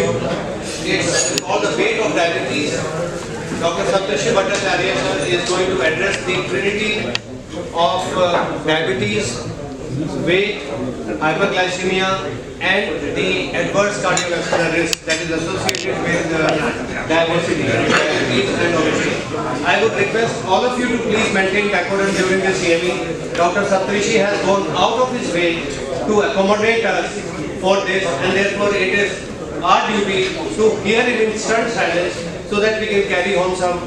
It's called the weight of diabetes. Dr. Saptarshi Bhattacharya sir is going to address the trinity of diabetes, weight, hyperglycemia, and the adverse cardiovascular risk that is associated with diabetes and obesity. I would request all of you to please maintain decorum during this CME. Dr. Saptarshi has gone out of his way to accommodate us for this, and therefore it is our duty to hear him in stern silence so that we can carry home some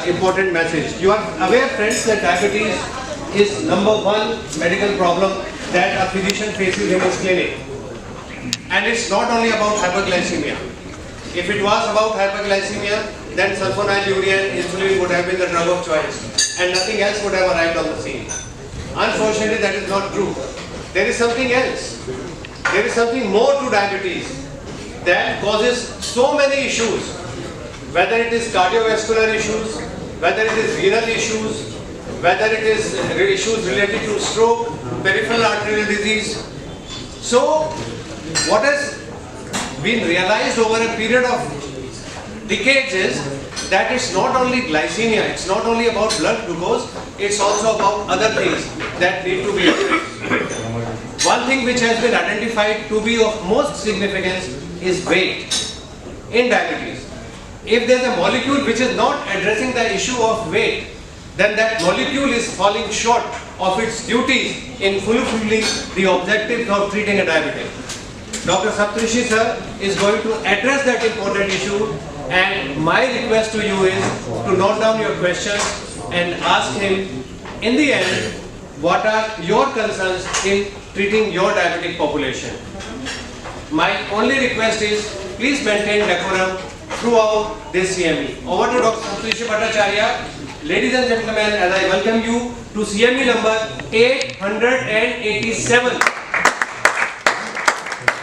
important message. You are aware, friends, that diabetes is #1 medical problem that a physician faces in his clinic. And it's not only about hyperglycemia. If it was about hyperglycemia, then sulfonylurea and insulin would have been the drug of choice and nothing else would have arrived on the scene. Unfortunately, that is not true. There is something else. There is something more to diabetes that causes so many issues, whether it is cardiovascular issues, whether it is renal issues, whether it is issues related to stroke, peripheral arterial disease. So, what has been realized over a period of decades is that it's not only glycemia, it's not only about blood glucose, it's also about other things that need to be addressed. One thing which has been identified to be of most significance is weight in diabetes. If there is a molecule which is not addressing the issue of weight, then that molecule is falling short of its duties in fulfilling the objectives of treating a diabetic. Dr. Saptarshi sir is going to address that important issue, and my request to you is to note down your questions and ask him in the end what are your concerns in treating your diabetic population. My only request is please maintain decorum throughout this CME. Over to Dr. Sushil Bhattacharya. Ladies and gentlemen, as I welcome you to CME number 887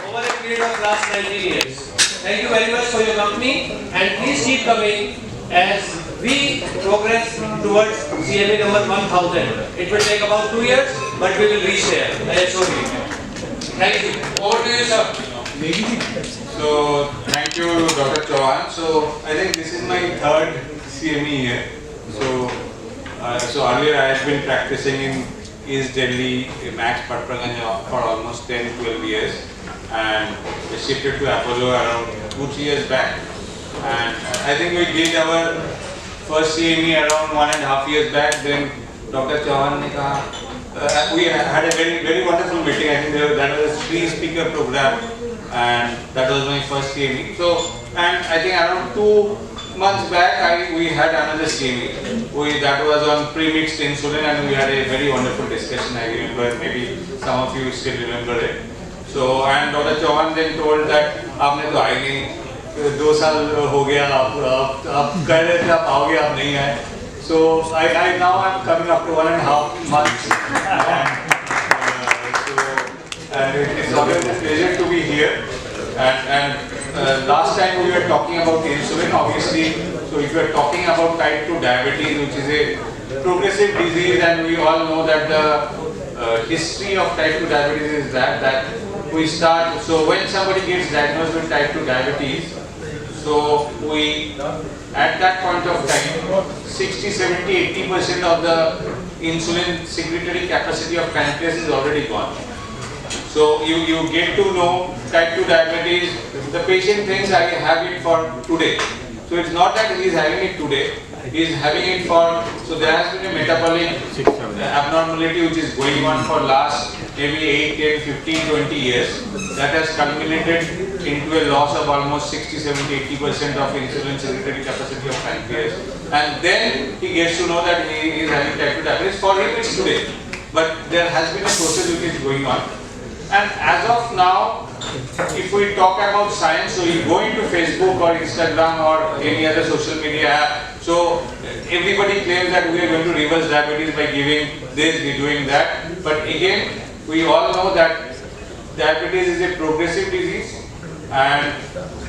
over a period of last 19 years. Thank you very much for your company, and please keep coming as we progress towards CME number 1000. It will take about 2 years, but we will reach there, I assure you. Thank you. Over to you, sir. So, thank you, Dr. Chauhan. So, I think this is my third CME here. So earlier I had been practicing in East Delhi, Max Bhattacharya for almost 10-12 years, and I shifted to Apollo around 2-3 years back. And I think we did our first CME around 1.5 years back. Then Dr. Chauhan we had a very wonderful meeting. I think that was a 3-speaker program, and that was my first CME. So, and I think around 2 months back we had another CME. That was on pre-mixed insulin, and we had a very wonderful discussion. I remember, maybe some of you still remember it. So, and Dr. Chauhan then told that आपने तो आए नहीं, 2 साल हो गया, आप कह रहे थे आप आओगे, आप नहीं आए. So I now am coming up to 1.5 months, and it's always a pleasure to be here. And last time we were talking about insulin, obviously. So if you are talking about type 2 diabetes, which is a progressive disease, and we all know that the history of type 2 diabetes is that we start. So when somebody gets diagnosed with type 2 diabetes, so we at that point of time, 60, 70, 80% of the insulin secretory capacity of pancreas is already gone. So you get to know type 2 diabetes, the patient thinks I have it for today. So it's not that he is having it today, he is having it for, so there has been a metabolic abnormality which is going on for last maybe 8, 10, 15, 20 years that has culminated into a loss of almost 60, 70, 80% of insulin secretory capacity of pancreas. And then he gets to know that he is having type 2 diabetes. For him it's today, but there has been a process which is going on. And as of now, if we talk about science, so you go into Facebook or Instagram or any other social media app, so everybody claims that we are going to reverse diabetes by giving this, doing that. But again, we all know that diabetes is a progressive disease, and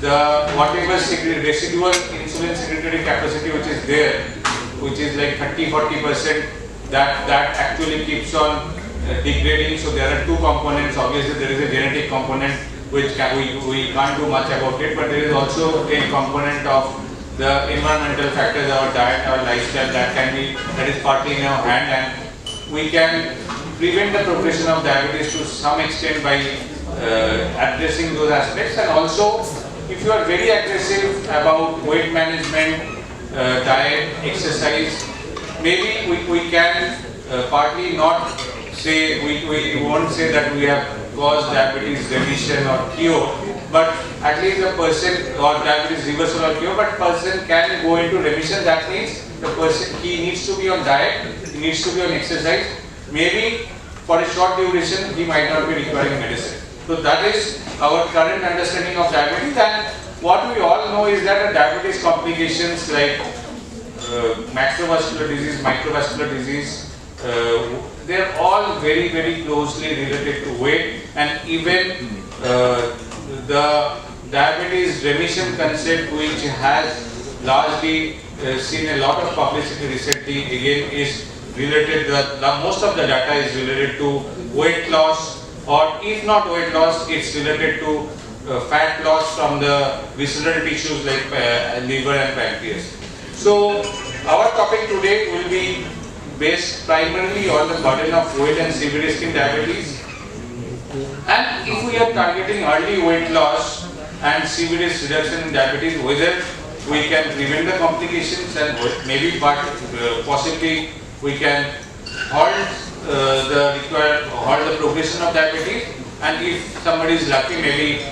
the whatever residual insulin secretory capacity which is there, which is like 30-40%, that actually keeps on degrading. So there are two components. Obviously there is a genetic component which we can't do much about it, but there is also a component of the environmental factors, our diet, our lifestyle, that is partly in our hand, and we can prevent the progression of diabetes to some extent by addressing those aspects. And also, if you are very aggressive about weight management, diet, exercise, maybe we can partly not say, we won't say that we have caused diabetes remission or cure, but at least the person, or diabetes reversal or cure, but person can go into remission. That means the person, he needs to be on diet, he needs to be on exercise. Maybe for a short duration he might not be requiring medicine. So that is our current understanding of diabetes. And what we all know is that diabetes complications like macrovascular disease, microvascular disease, they are all very, very closely related to weight. And even the diabetes remission concept, which has largely seen a lot of publicity recently, again is related, most of the data is related to weight loss, or if not weight loss, it's related to fat loss from the visceral tissues like liver and pancreas. So our topic today will be based primarily on the burden of weight and CVRisk in diabetes. And if we are targeting early weight loss and CVRisk reduction in diabetes, whether we can prevent the complications and maybe, but possibly we can halt the progression of diabetes, and if somebody is lucky, maybe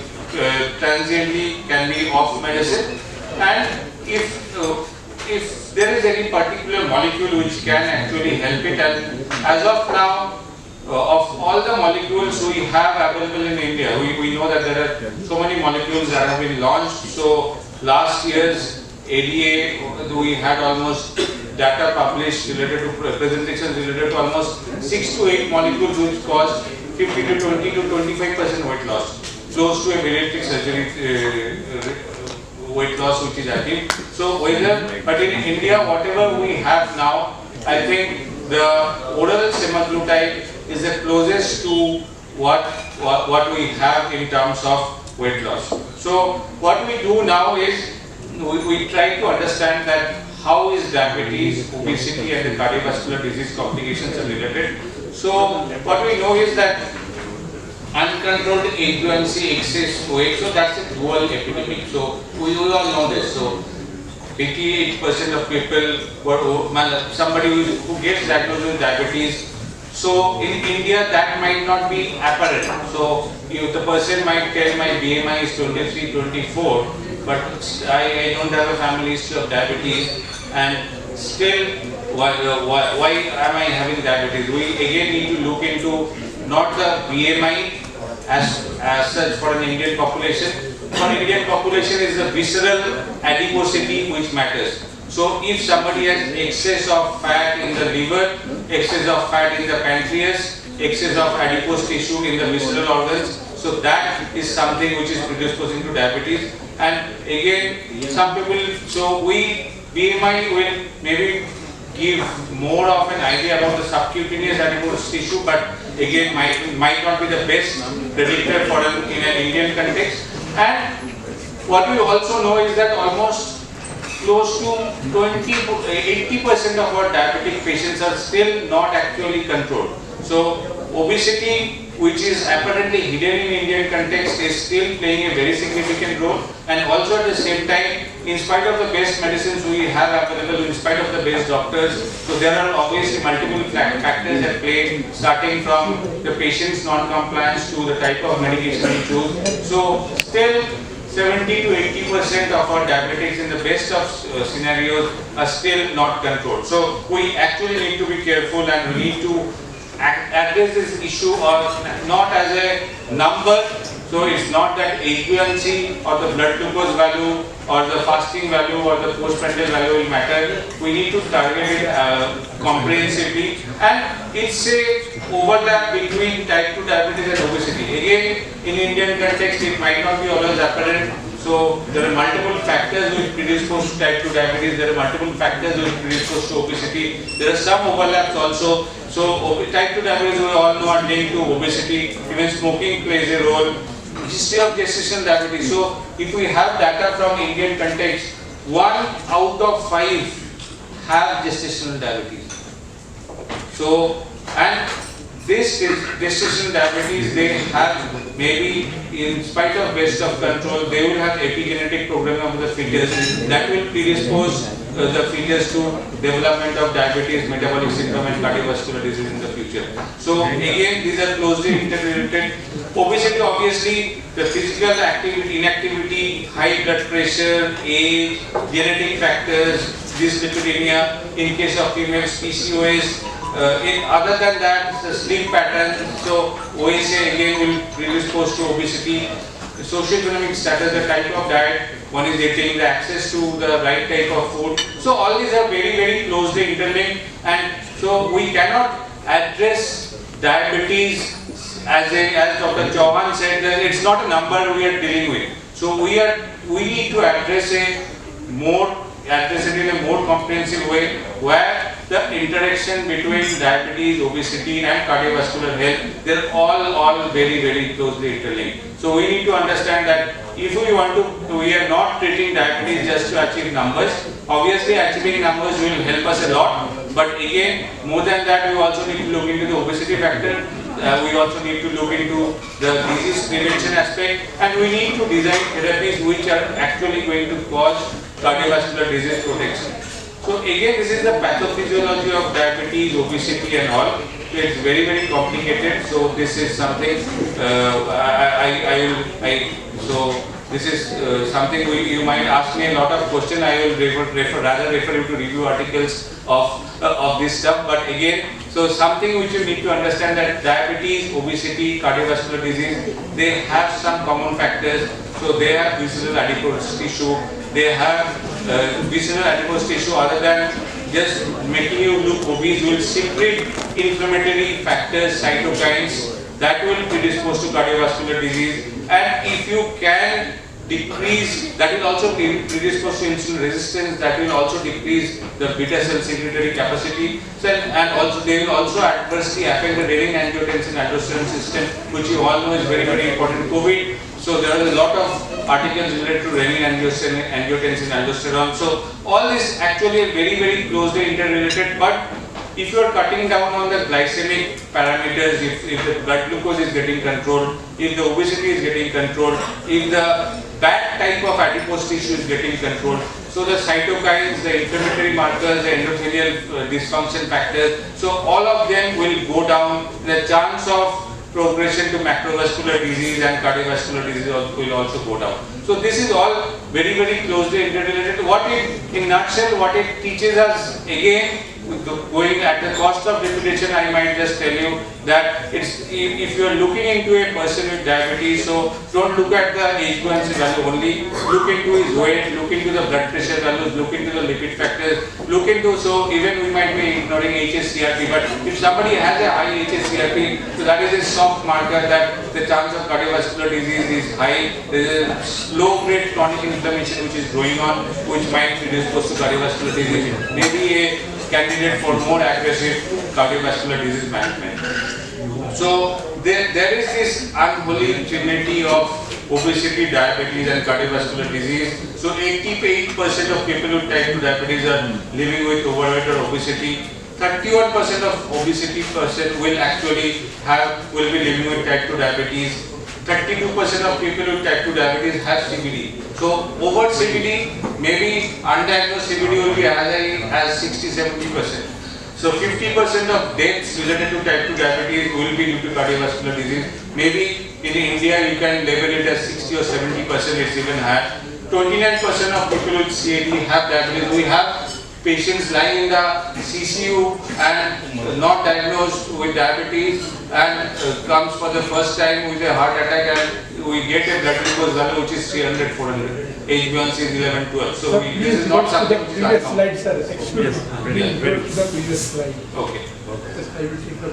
transiently can be off medicine. And if there is any particular molecule which can actually help it, and as of now, of all the molecules we have available in India, we know that there are so many molecules that have been launched. So last year's ADA, we had almost data published related to presentations related to almost 6 to 8 molecules which caused 50 to 20 to 25% weight loss, close to a bariatric surgery weight loss which is achieved. So but in India, whatever we have now, I think the oral semaglutide is the closest to what we have in terms of weight loss. So what we do now is we try to understand that how is diabetes, obesity and the cardiovascular disease complications are related. So what we know is that uncontrolled A1C, excess weight, so that's a dual epidemic. So we all know this. So 88% of people somebody who gets diagnosed with diabetes. So in India that might not be apparent. So the person might tell my BMI is 23, 24, but I don't have a family history of diabetes, and still why am I having diabetes? We again need to look into not the BMI as such for an Indian population. For an Indian population is the visceral adiposity which matters. So if somebody has excess of fat in the liver, excess of fat in the pancreas, excess of adipose tissue in the visceral organs, so that is something which is predisposing to diabetes. And again, some people, so BMI will maybe give more of an idea about the subcutaneous adipose tissue, but again might not be the best predictor for in an Indian context. And what we also know is that almost close to 80% of our diabetic patients are still not actually controlled. So obesity, which is apparently hidden in Indian context, is still playing a very significant role. And also at the same time, in spite of the best medicines we have available, in spite of the best doctors, so there are obviously multiple factors at play, starting from the patient's non-compliance to the type of medication we choose. So still 70 to 80% of our diabetics in the best of scenarios are still not controlled. So we actually need to be careful, and we need to address this issue not as a number. So it's not that HbA1c or the blood glucose value or the fasting value or the postprandial value will matter. We need to target it comprehensively, and it's a overlap between type 2 diabetes and obesity. Again, in Indian context, it might not be always apparent. So there are multiple factors which predispose to type 2 diabetes. There are multiple factors which predispose to obesity. There are some overlaps also. So type 2 diabetes we all know are linked to obesity. Even smoking plays a role. history of gestational diabetes. So if we have data from Indian context, 1 out of 5 have gestational diabetes. So, and this gestational diabetes, they have maybe, in spite of best of control, they will have epigenetic programming of the fetus that will predispose the fetus to development of diabetes, metabolic syndrome and cardiovascular disease in the future. So again, these are closely interrelated. Obesity, obviously, the physical activity, inactivity, high blood pressure, age, genetic factors, dyslipidemia, in case of females, PCOS. Other than that, the sleep pattern, so OSA again will predispose to obesity. The socioeconomic status, the type of diet one is getting, the access to the right type of food. So all these are very, very closely interlinked, and so we cannot address diabetes as Dr. Chauhan said, that it's not a number we are dealing with. So we need to address it in a more comprehensive way, where the interaction between diabetes, obesity and cardiovascular health, they're all very, very closely interlinked. So we need to understand that if we are not treating diabetes just to achieve numbers. Obviously achieving numbers will help us a lot, but again, more than that, we also need to look into the obesity factor. We also need to look into the disease prevention aspect, and we need to design therapies which are actually going to cause cardiovascular disease protection. So again, this is the pathophysiology of diabetes, obesity and all. So it's very, very complicated. So this is something this is something you might ask me a lot of questions. I will rather refer you to review articles of this stuff. But again, so something which you need to understand, that diabetes, obesity, cardiovascular disease, they have some common factors. So they have visceral adipose tissue. They have visceral adipose tissue, other than just making you look obese, will secrete inflammatory factors, cytokines, that will predispose to cardiovascular disease. And if you can decrease, that will also predispose to insulin resistance, that will also decrease the beta cell secretory capacity. So, and also they will also adversely affect the renin-angiotensin aldosterone system, which you all know is very, very important. COVID, so there are a lot of articles related to renin-angiotensin aldosterone. So all this actually is very, very closely interrelated. But if you are cutting down on the glycemic parameters, if the blood glucose is getting controlled, if the obesity is getting controlled, if the bad type of adipose tissue is getting controlled, so the cytokines, the inflammatory markers, the endothelial dysfunction factors, so all of them will go down. The chance of progression to macrovascular disease and cardiovascular disease will also go down. So this is all very, very closely interrelated. In nutshell, what it teaches us, again, going at the cost of repetition, I might just tell you that if you are looking into a person with diabetes, so don't look at the HbA1c value only, look into his weight, look into the blood pressure values, look into the lipid factors, look into, so even we might be ignoring HSCRP, but if somebody has a high HSCRP, so that is a soft marker that the chance of cardiovascular disease is high. There is a slow grade chronic inflammation which is going on, which might predispose to cardiovascular disease. Maybe a candidate for more aggressive cardiovascular disease management. So there is this unholy trinity of obesity, diabetes and cardiovascular disease. So 88% of people with type 2 diabetes are living with overweight or obesity. 31% of obesity person will be living with type 2 diabetes. 32% of people with type 2 diabetes have CVD. So overt CVD, maybe undiagnosed CVD will be as high as 60-70%. So 50% of deaths related to type 2 diabetes will be due to cardiovascular disease. Maybe in India you can label it as 60 or 70%, it's even higher. 29% of people with CAD have diabetes. We have patients lying in the CCU and not diagnosed with diabetes and comes for the first time with a heart attack, and we get a blood glucose value which is 300, 400. HbA1c is 11, 12. So this is not something which is previous slide, sir. Excuse me. Yes, Go to the previous slide. Okay. Just I will take the.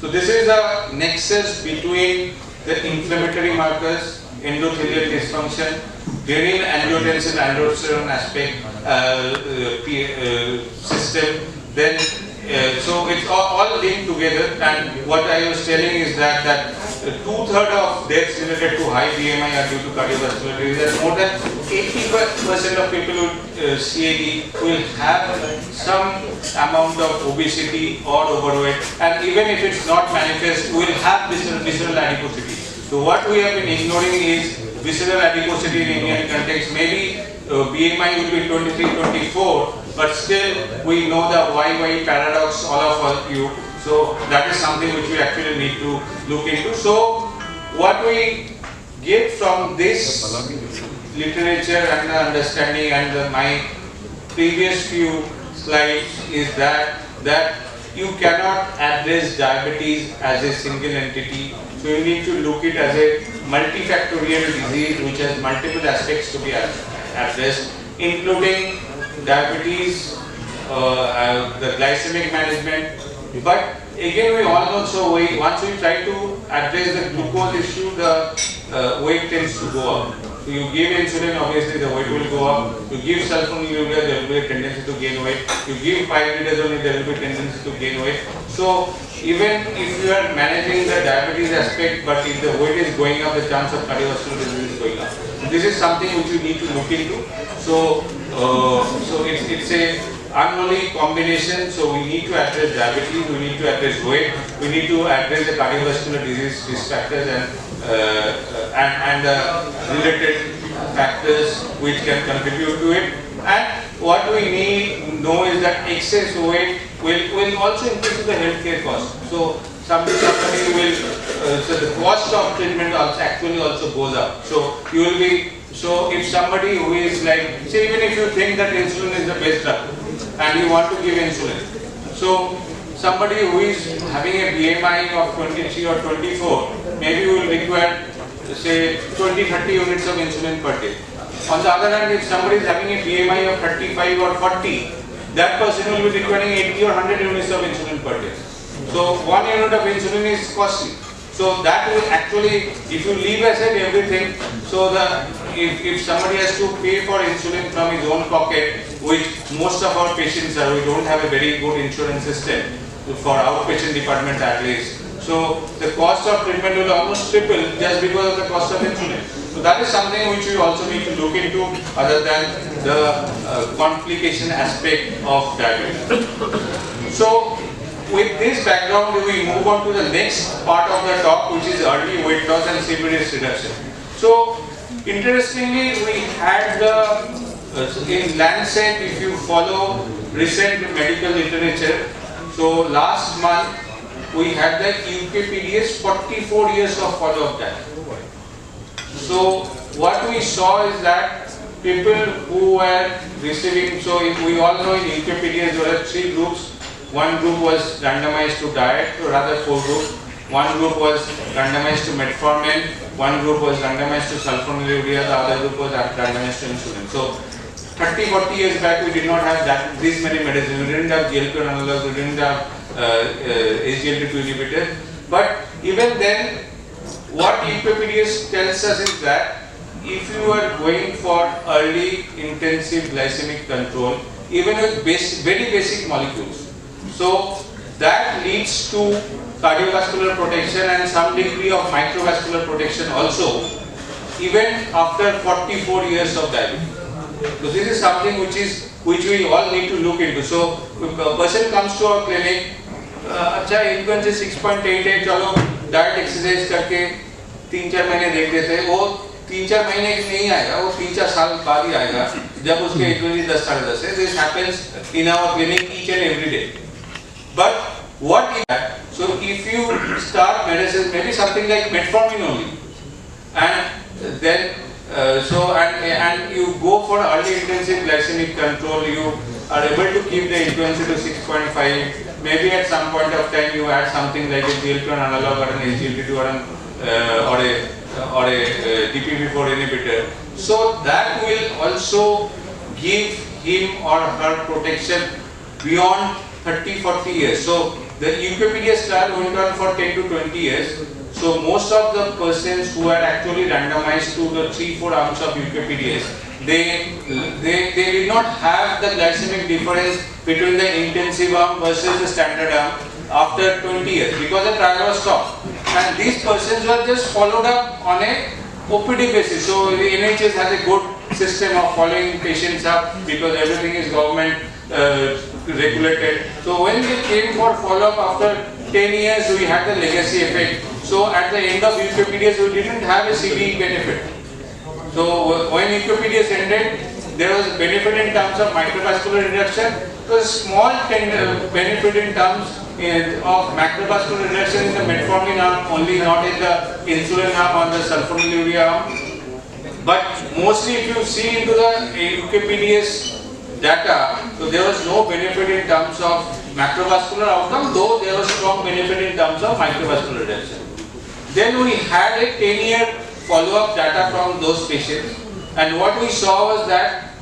So this is the nexus between the inflammatory markers, endothelial dysfunction, renin-angiotensin aldosterone aspect system, then so it's all linked together, and what I was telling is that 2/3 of deaths related to high BMI are due to cardiovascular disease, and more than 80% of people with CAD will have some amount of obesity or overweight, and even if it's not manifest, will have visceral adiposity. So what we have been ignoring is visceral adiposity in Indian context. Maybe BMI will be 23, 24, but still we know the YY paradox, all of you. So that is something which we actually need to look into. So what we get from this literature and the understanding and my previous few slides is that you cannot address diabetes as a single entity. So you need to look it as a multifactorial disease which has multiple aspects to be addressed, including diabetes, the glycemic management. But again, we all know, so once we try to address the glucose issue, the weight tends to go up. So you give insulin, obviously the weight will go up. You give sulfonylurea, there will be a tendency to gain weight. You give pioglitazone, there will be a tendency to gain weight. So even if you are managing the diabetes aspect, but if the weight is going up, the chance of cardiovascular disease is going up. This is something which you need to look into. So it's a unholy combination. So we need to address diabetes, we need to address weight, we need to address the cardiovascular disease risk factors and related factors which can contribute to it. And what we need know is that excess weight will also increase the healthcare cost. So somebody will so the cost of treatment also goes up. So you will be, so if somebody who is like, say even if you think that insulin is the best drug and you want to give insulin, so somebody who is having a BMI of 23 or 24, maybe will require say 20-30 units of insulin per day. On the other hand, if somebody is having a BMI of 35 or 40, that person will be requiring 80 or 100 units of insulin per day. So 1 unit of insulin is costly. So that will actually, if you leave aside everything, so if somebody has to pay for insulin from his own pocket, which most of our patients are, we don't have a very good insurance system for outpatient department at least. So the cost of treatment will almost triple just because of the cost of insulin. So that is something which we also need to look into, other than the complication aspect of diabetes. So with this background, we move on to the next part of the talk, which is early weight loss and CVRisk reduction. So interestingly, we had in Lancet, if you follow recent medical literature, so last month we had the UKPDS 44 years of follow-up data. So what we saw is that people who were receiving, so if we all know in UKPDS there are 3 groups. One group was randomized to diet, or rather 4 groups. One group was randomized to metformin, one group was randomized to sulfonylurea, the other group was randomized to insulin. So 30-40 years back we did not have these many medicines. We didn't have GLP-1 analogs, we didn't have SGLT2 inhibitors. But even then, what UKPDS tells us is that if you are going for early intensive glycemic control, even with very basic molecules, so that leads to cardiovascular protection and some degree of microvascular protection also, even after 44 years of diabetes. So this is something which we all need to look into. So if a person comes to our clinic, अच्छा एकदम से 6.8 है, चलो diet exercise करके 3-4 महीने देख देते हैं, वो 3-4 महीने नहीं आएगा, वो 3-4 साल बाद ही आएगा जब उसके A20 10-10.5 है. This happens in our clinic each and every day. But what is that? So if you start medicine, maybe something like metformin only, and then and you go for early intensive glycemic control, you are able to keep the A20 to 6.5. Maybe at some point of time you add something like a GLP-1 analog or an SGLT2 or a DPP-4 inhibitor. So that will also give him or her protection beyond 30-40 years. So the UKPDS trial went on for 10 to 20 years. So most of the persons who are actually randomized to the 3-4 arms of UKPDS, they did not have the glycemic difference between the intensive arm versus the standard arm after 20 years because the trial was stopped. And these persons were just followed up on a OPD basis. So the NHS has a good system of following patients up because everything is government regulated. So when they came for follow-up after 10 years, we had the legacy effect. So at the end of UKPDS, we didn't have a CVE benefit. So when UKPDS ended, there was a benefit in terms of microvascular reduction. There was small benefit in terms of macrovascular reduction in the metformin arm, only not in the insulin arm or the sulfonylurea arm. But mostly if you see into the UKPDS data, so there was no benefit in terms of macrovascular outcome, though there was strong benefit in terms of microvascular reduction. Then we had a 10-year follow-up data from those patients, and what we saw was that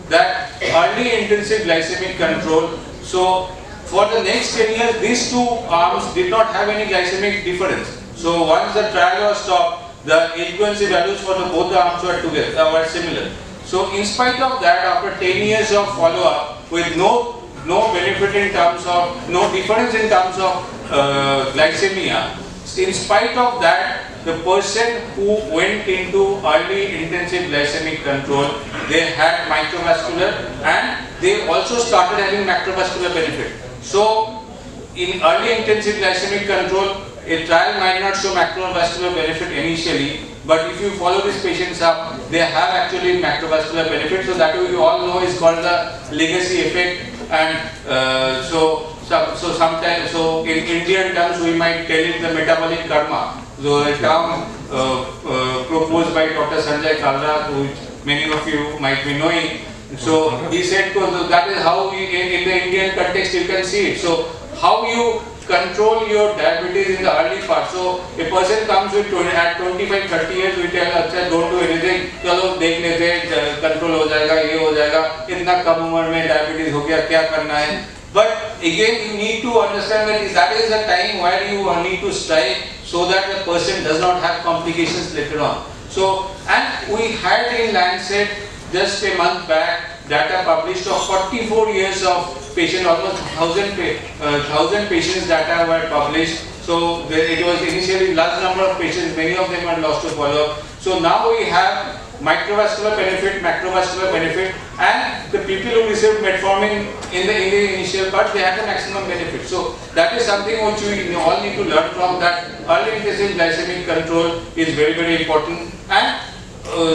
early intensive glycemic control. So for the next 10 years, these two arms did not have any glycemic difference. So once the trial was stopped, the HbA1c values for both the arms were similar. So in spite of that, after 10 years of follow-up with no benefit in terms of, no difference in terms of glycemia, in spite of that, the person who went into early intensive glycemic control, they had microvascular and they also started having macrovascular benefit. So in early intensive glycemic control, a trial might not show macrovascular benefit initially, but if you follow these patients up, they have actually macrovascular benefit. So that we all know is called the legacy effect. And so in Indian terms, we might tell it the metabolic karma. So a term proposed by Dr. Sanjay Kalra, which many of you might be knowing. So he said that is how in the Indian context you can see it. So how you control your diabetes in the early part. So a person comes with at 25-30 years, we tell अच्छा don't do anything, चलो देख लेते हैं control हो जाएगा, ये हो जाएगा, इतना कम उम्र में diabetes हो गया, क्या करना है? But again, you need to understand that is the time where you need to strike so that the person does not have complications later on. So, and we had in Lancet just a month back data published of 44 years of patient, almost 1,000 patients data were published. So it was initially large number of patients, many of them were lost to follow-up. So now we have microvascular benefit, macrovascular benefit, and the people who received metformin in the initial part, they had the maximum benefit. So that is something which we all need to learn from, that early intensive glycemic control is very, very important. And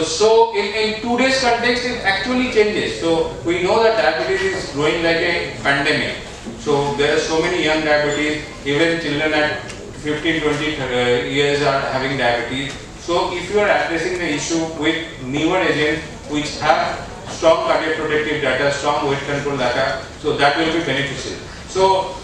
so in today's context, it actually changes. So we know that diabetes is growing like a pandemic. So there are so many young diabetes, even children at 15, 20 years are having diabetes. So if you are addressing the issue with newer agents which have strong cardioprotective data, strong weight control data, so that will be beneficial. So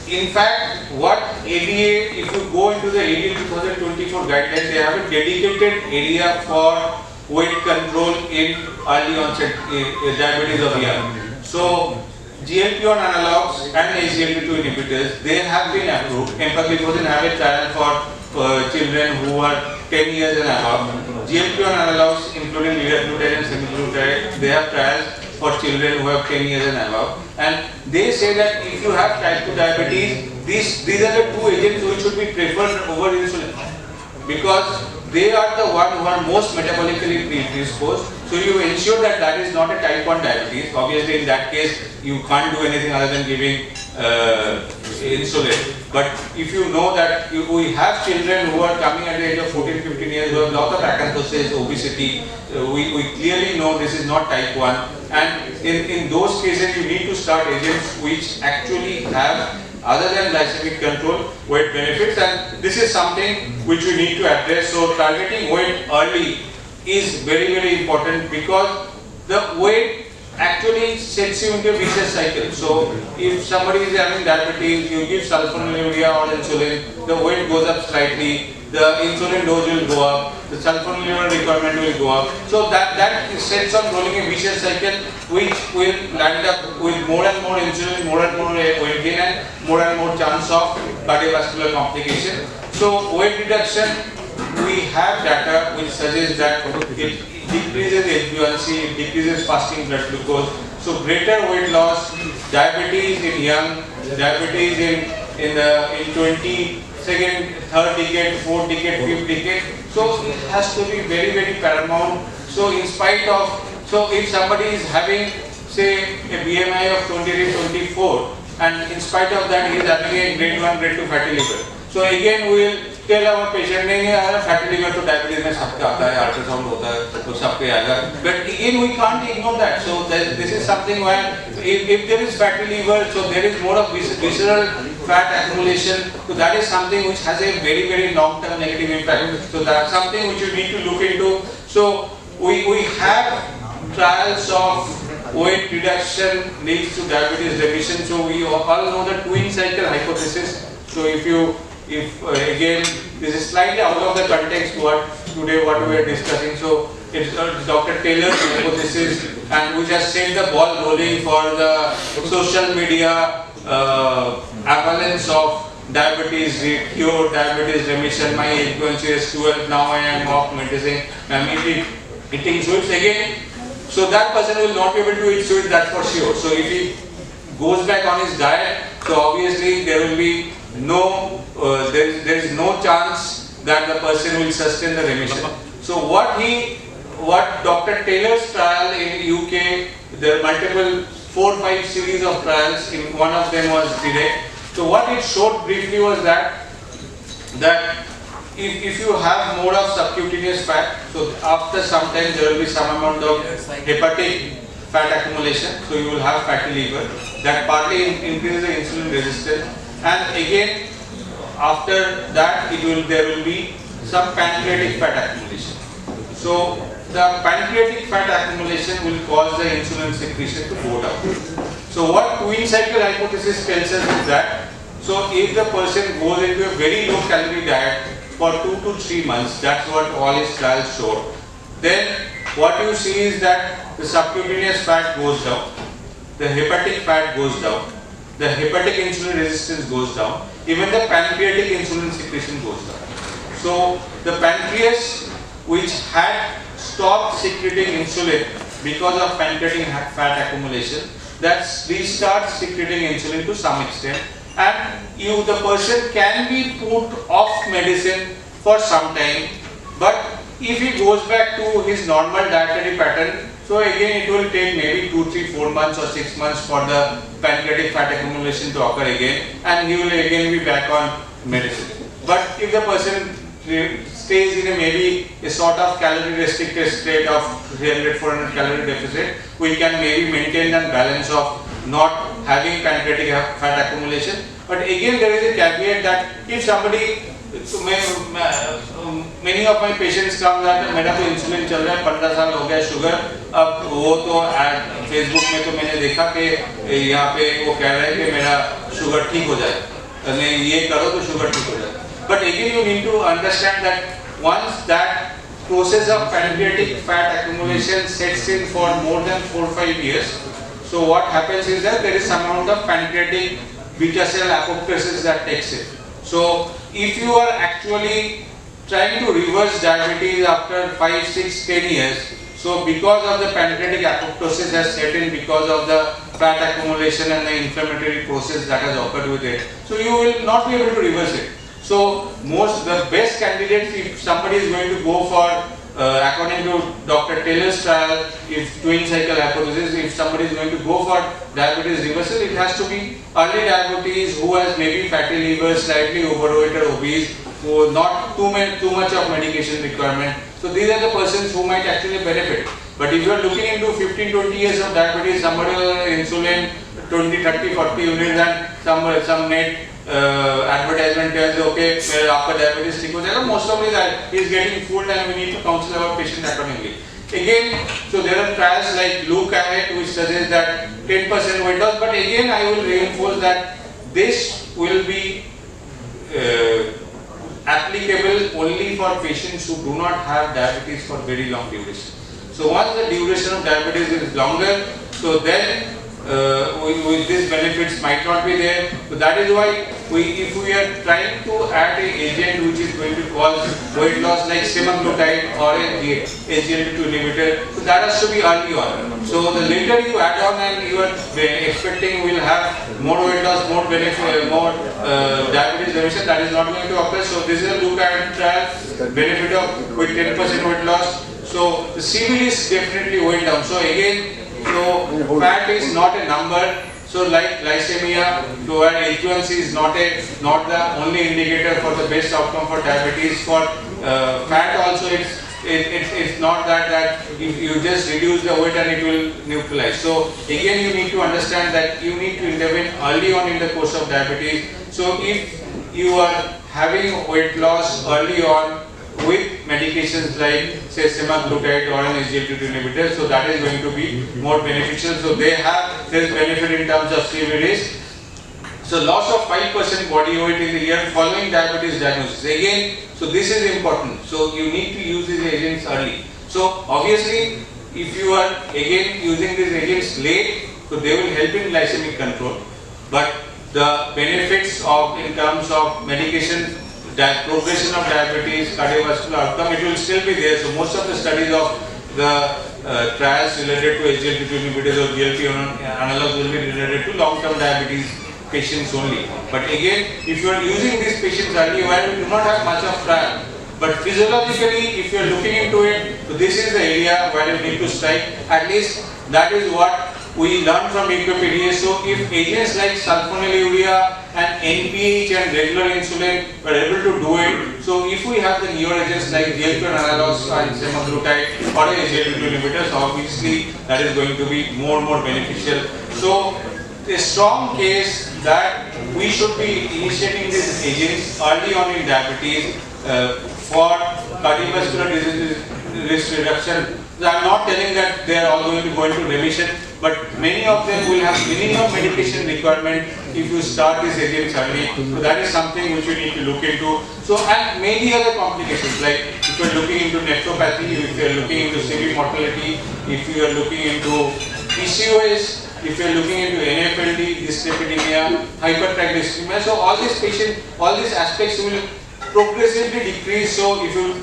in fact, what ADA, if you go into the ADA 2024 guidelines, they have a dedicated area for weight control in early onset diabetes of young. So GLP-1 analogs and SGLT2 inhibitors, they have been approved. Empagliflozin have a trial for children who are 10 years and above. GLP-1 analogs, including liraglutide and semaglutide, they have trials for children who have 10 years and above. And they say that if you have type 2 diabetes, these are the two agents which should be preferred over insulin, because they are the one who are most metabolically predisposed. So you ensure that that is not a type 1 diabetes. Obviously in that case, you can't do anything other than giving insulin. But if you know that we have children who are coming at the age of 14, 15 years who have lot of acanthosis, obesity, we clearly know this is not type 1. And in those cases, you need to start agents which actually have, other than glycemic control, weight benefits, and this is something which we need to address. So targeting weight early is very, very important, because the weight actually sets you into a vicious cycle. So if somebody is having diabetes, you give sulfonylurea or insulin, the weight goes up slightly, the insulin dose will go up, the sulfonylurea requirement will go up. So that sets on rolling a vicious cycle, which will land up with more and more insulin, more and more weight gain, and more chance of cardiovascular complication. So weight reduction, we have data which suggests that it decreases HbA1c, it decreases fasting blood glucose. So greater weight loss, diabetes in young, diabetes in 22nd, 3rd decade, 4th decade, 5th decade. So it has to be very, very paramount. So in spite of, so if somebody is having say a BMI of 23, 24 and in spite of that he is having a grade 1, grade 2 fatty liver. So again we will tell our patient नहीं fatty liver तो diabetes में सबके आता है, ultrasound होता है तो सबके आएगा. But again we can't ignore that. So this is something where if there is fatty liver, so there is more of visceral fat accumulation. So that is something which has a very, very long-term negative impact. So that's something which you need to look into. So we have trials of weight reduction leads to diabetes remission. So we all know the twin cycle hypothesis. So if again this is slightly out of the context what we are discussing. So it's Dr. Taylor's hypothesis and which has set the ball rolling for the social media avalanche of diabetes cure, diabetes remission. My HbA1c is 12, now I am off medicine, I am eating sweets again. So that person will not be able to eat sweets, that's for sure. So if he goes back on his diet, so obviously there will be no, there is no chance that the person will sustain the remission. So what Dr. Taylor's trial in UK, there are multiple 4-5 series of trials, in one of them was direct. So what it showed briefly was that if you have more of subcutaneous fat, so after some time there will be some amount of hepatic fat accumulation, so you will have fatty liver. That partly increases the insulin resistance, and again after that there will be some pancreatic fat accumulation. So the pancreatic fat accumulation will cause the insulin secretion to go down. So what twin cycle hypothesis tells us is that, so if the person goes into a very low calorie diet for 2 to 3 months, that's what all his trials show, then what you see is that the subcutaneous fat goes down, the hepatic fat goes down, the hepatic insulin resistance goes down, even the pancreatic insulin secretion goes down. So the pancreas, which had stopped secreting insulin because of pancreatic fat accumulation, that restarts secreting insulin to some extent, and the person can be put off medicine for some time, but if he goes back to his normal dietary pattern, so again it will take maybe 2, 3, 4 months or 6 months for the pancreatic fat accumulation to occur again, and he will again be back on medicine. But if the person stays in maybe a sort of calorie restricted state of 300-400 calorie deficit, we can maybe maintain that balance of not having pancreatic fat accumulation. But again there is a caveat that if somebody, so many of my patients come that मेरा तो insulin चल रहा है 15 साल हो गया sugar, अब वो तो फेसबुक में तो मैंने देखा कि यहाँ पे वो कह रहे हैं कि मेरा शुगर ठीक हो जाए, नहीं ये करो तो शुगर ठीक हो जाए. But again you need to understand that once that process of pancreatic fat accumulation sets in for more than 4-5 years, so what happens is that there is some amount of pancreatic beta cell apoptosis that takes it. So if you are actually trying to reverse diabetes after 5, 6, 10 years, so because of the pancreatic apoptosis has set in because of the fat accumulation and the inflammatory process that has occurred with it, so you will not be able to reverse it. So the best candidates, if somebody is going to go for, according to Dr. Taylor's trial, if twin cycle hypothesis, if somebody is going to go for diabetes reversal, it has to be early diabetes who has maybe fatty liver, slightly overweight or obese, who not too much of medication requirement. So these are the persons who might actually benefit. But if you are looking into 15-20 years of diabetes, somebody on insulin 20, 30, 40 units, and some net advertisement tells okay, आपका diabetes ठीक हो जाएगा, most of it is getting fooled and we need to counsel our patient accordingly. Again, so there are trials like Look Ahead which suggest that 10% weight loss, but again I will reinforce that this will be applicable only for patients who do not have diabetes for very long duration. So once the duration of diabetes is longer, so then these benefits might not be there. So that is why if we are trying to add an agent which is going to cause weight loss like semaglutide or a SGLT2 inhibitor, so that has to be early on. So the later you add on and you are expecting will have more weight loss, more benefit, more diabetes remission, that is not going to occur. So this is a look at trial benefit of with 10% weight loss. So the CVRisk definitely went down. So again, so fat is not a number. So like glycemia, so H1C is not the only indicator for the best outcome for diabetes. For fat also, it's not that if you just reduce the weight and it will neutralize. So again, you need to understand that you need to intervene early on in the course of diabetes. So if you are having weight loss early on with medications like say semaglutide or an SGLT2 inhibitor, so that is going to be more beneficial. So there is benefit in terms of CVRisk. So loss of 5% body weight in the year following diabetes diagnosis. Again, so this is important. So you need to use these agents early. So obviously, if you are again using these agents late, so they will help in glycemic control. But the benefits of in terms of medication, progression of diabetes, cardiovascular outcome, it will still be there. So most of the studies of the trials related to SGLT2 inhibitors or GLP-1 analogs will be related to long-term diabetes patients only. But again, if you are using these patients early, where we do not have much of trial, but physiologically, if you are looking into it, so this is the area where you need to strike. At least that is what we learned from Wikipedia. So if agents like sulfonylurea and NPH and regular insulin were able to do it, so if we have the newer agents like GLP-1 analogs and semaglutide or SGLT2 inhibitors, obviously that is going to be more beneficial. So a strong case that we should be initiating these agents early on in diabetes for cardiovascular disease risk reduction. So I am not telling that they are all going to go into remission, but many of them will have minimum medication requirement if you start these agents early. So that is something which you need to look into. So and many other complications, like if you are looking into nephropathy, if you are looking into severe mortality, if you are looking into PCOS, if you are looking into NAFLD, dyslipidemia, hypertriglyceridemia, so all these patients, all these aspects will progressively decrease. So if you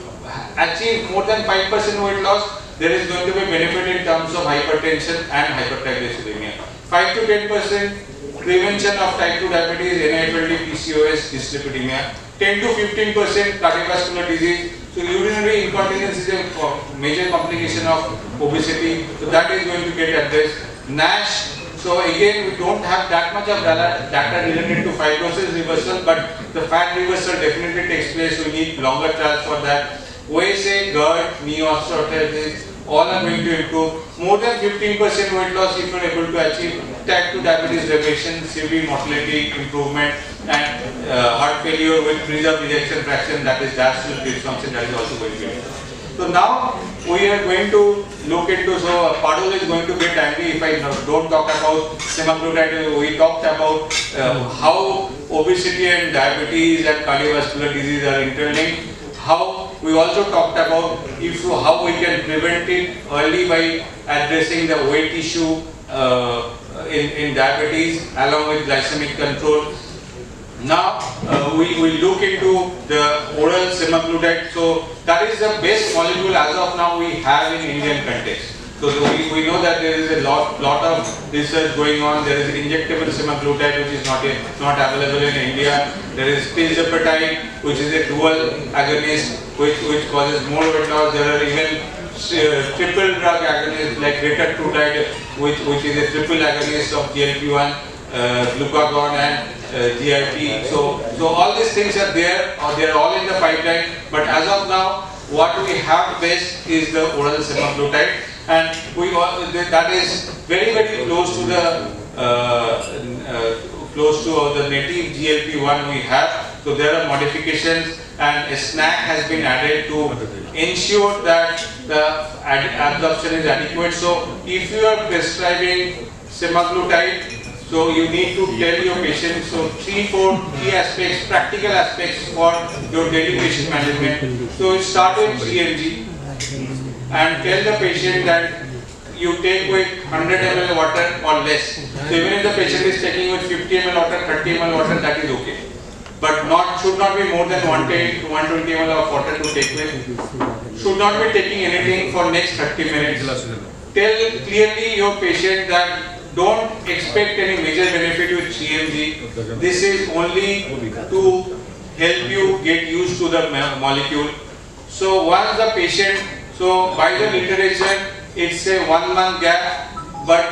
achieve more than 5% weight loss, there is going to be benefit in terms of hypertension and hypertriglyceridemia. 5 to 10% prevention of type 2 diabetes, NAFLD, PCOS, dyslipidemia. 10 to 15% cardiovascular disease. So urinary incontinence is a major complication of obesity. So that is going to get addressed. NASH. So again, we don't have that much of data related to fibrosis reversal, but the fat reversal definitely takes place. We need longer trials for that. OSA, GERD, knee osteoarthritis, all are going to improve. More than 15% weight loss if you are able to achieve type 2 diabetes remission, severe mortality improvement, and heart failure with preserved ejection fraction, that is diastolic dysfunction, that is also going to be. So now we are going to look into, so Padul is going to get angry if I don't talk about semaglutide. We talked about how obesity and diabetes and cardiovascular disease are interlinked. How we also talked about how we can prevent it early by addressing the weight issue in diabetes along with glycemic control. Now we look into the oral semaglutide. So that is the best molecule as of now we have in Indian context. So we know that there is a lot of research going on. There is injectable semaglutide which is not available in India. There is tirzepatide which is a dual agonist which causes more weight loss. There are even triple drug agonists like retatrutide which is a triple agonist of GLP-1, glucagon and GIP. So all these things are there, or they are all in the pipeline. But as of now, what we have best is the oral semaglutide, and that is very close to the native GLP-1 we have. So there are modifications, and a snack has been added to ensure that the absorption is adequate. So if you are prescribing semaglutide, so you need to tell your patient, so 3-4 key aspects, practical aspects for your daily patient management. So start with CMG and tell the patient that you take with 100 ml water or less. So even if the patient is taking with 50 ml water, 30 ml water, that is okay. But should not be more than 120 ml of water to take with. Should not be taking anything for next 30 minutes. Tell clearly your patient that don't expect any major benefit with CMG. This is only to help you get used to the molecule. So once the patient, so by the literature, it's a 1 month gap. But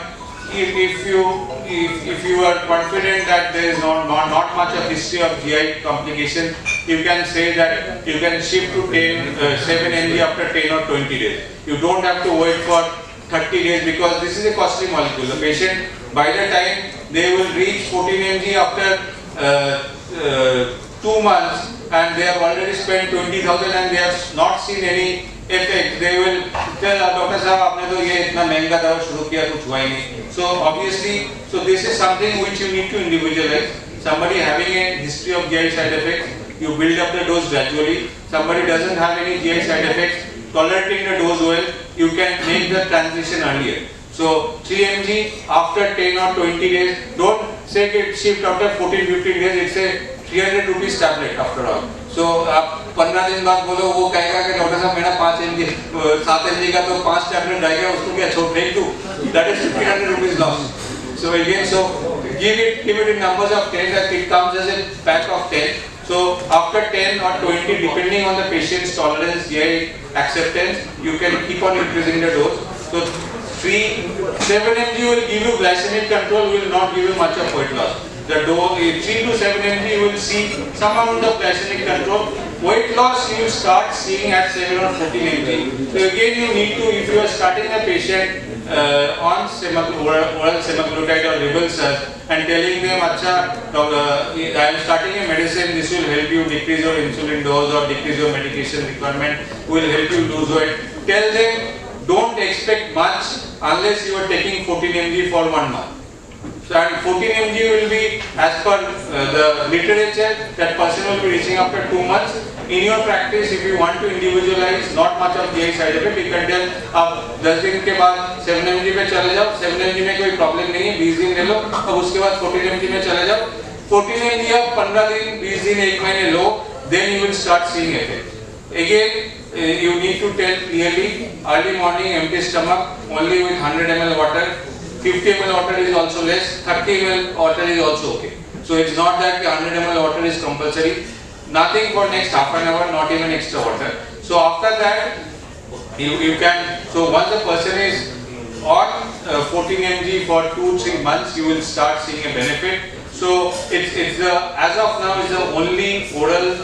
if you are confident that there is not much of history of GI complication, you can say that you can shift to 7 mg after 10 or 20 days. You don't have to wait for 30 days because this is a costly molecule. The patient, by the time they will reach 14 mg after 2 months, and they have already spent 20,000 and they have not seen any effect, they will tell Dr. Sahab, आपने तो ये इतना महंगा दवा शुरू किया कुछ हुआ ही नहीं. So obviously, so this is something which you need to individualize. Somebody having a history of GI side effects, you build up the dose gradually. Somebody doesn't have any GI side effects, tolerating the dose well, you can make the transition earlier. So 3 mg after 10 or 20 days, don't say get shift after 14-15 days, it's a 300 rupees tablet after all. So आप 15 दिन बाद बोलो वो कहेगा कि doctor साहब मेरा 5 mg 7 mg का तो 5 टैबलेट रहेगा उसको क्या छोड़ फेंक दूँ, that is 1500 rupees loss. So again, so give it in numbers of 10, that it comes as a pack of 10. So after 10 or 20, depending on the patient's tolerance, GI acceptance, you can keep on increasing the dose. So 7 mg will give you glycemic control, will not give you much of weight loss. The dose 3 to 7 mg you will see some amount of glycemic control. Weight loss you will start seeing at 7 or 14 mg. So again you need to, if you are starting a patient on oral semaglutide or Ribelsus and telling them, I am starting a medicine, this will help you decrease your insulin dose or decrease your medication requirement, will help you lose weight. Tell them, don't expect much unless you are taking 14 mg for 1 month. So and 14 mg will be, as per the literature, that person will be reaching after 2 months. In your practice, if you want to individualize, not much of GI side effect, you can tell, अब 10 दिन के बाद 7 mg पे चले जाओ, 7 mg में कोई problem नहीं है, 20 दिन ले लो, अब उसके बाद 14 mg में चले जाओ, 14 mg अब 15 दिन, 20 दिन, 1 महीने लो, then you will start seeing effect. Again, you need to tell clearly, early morning, empty stomach, only with 100 ml water, 50 ml water is also less, 30 ml water is also okay. So it's not that 100 ml water is compulsory. Nothing for next half an hour, not even extra water. So after that, you can, so once the person is on 14 mg for 2-3 months, you will start seeing a benefit. So it's the, as of now, it's the only oral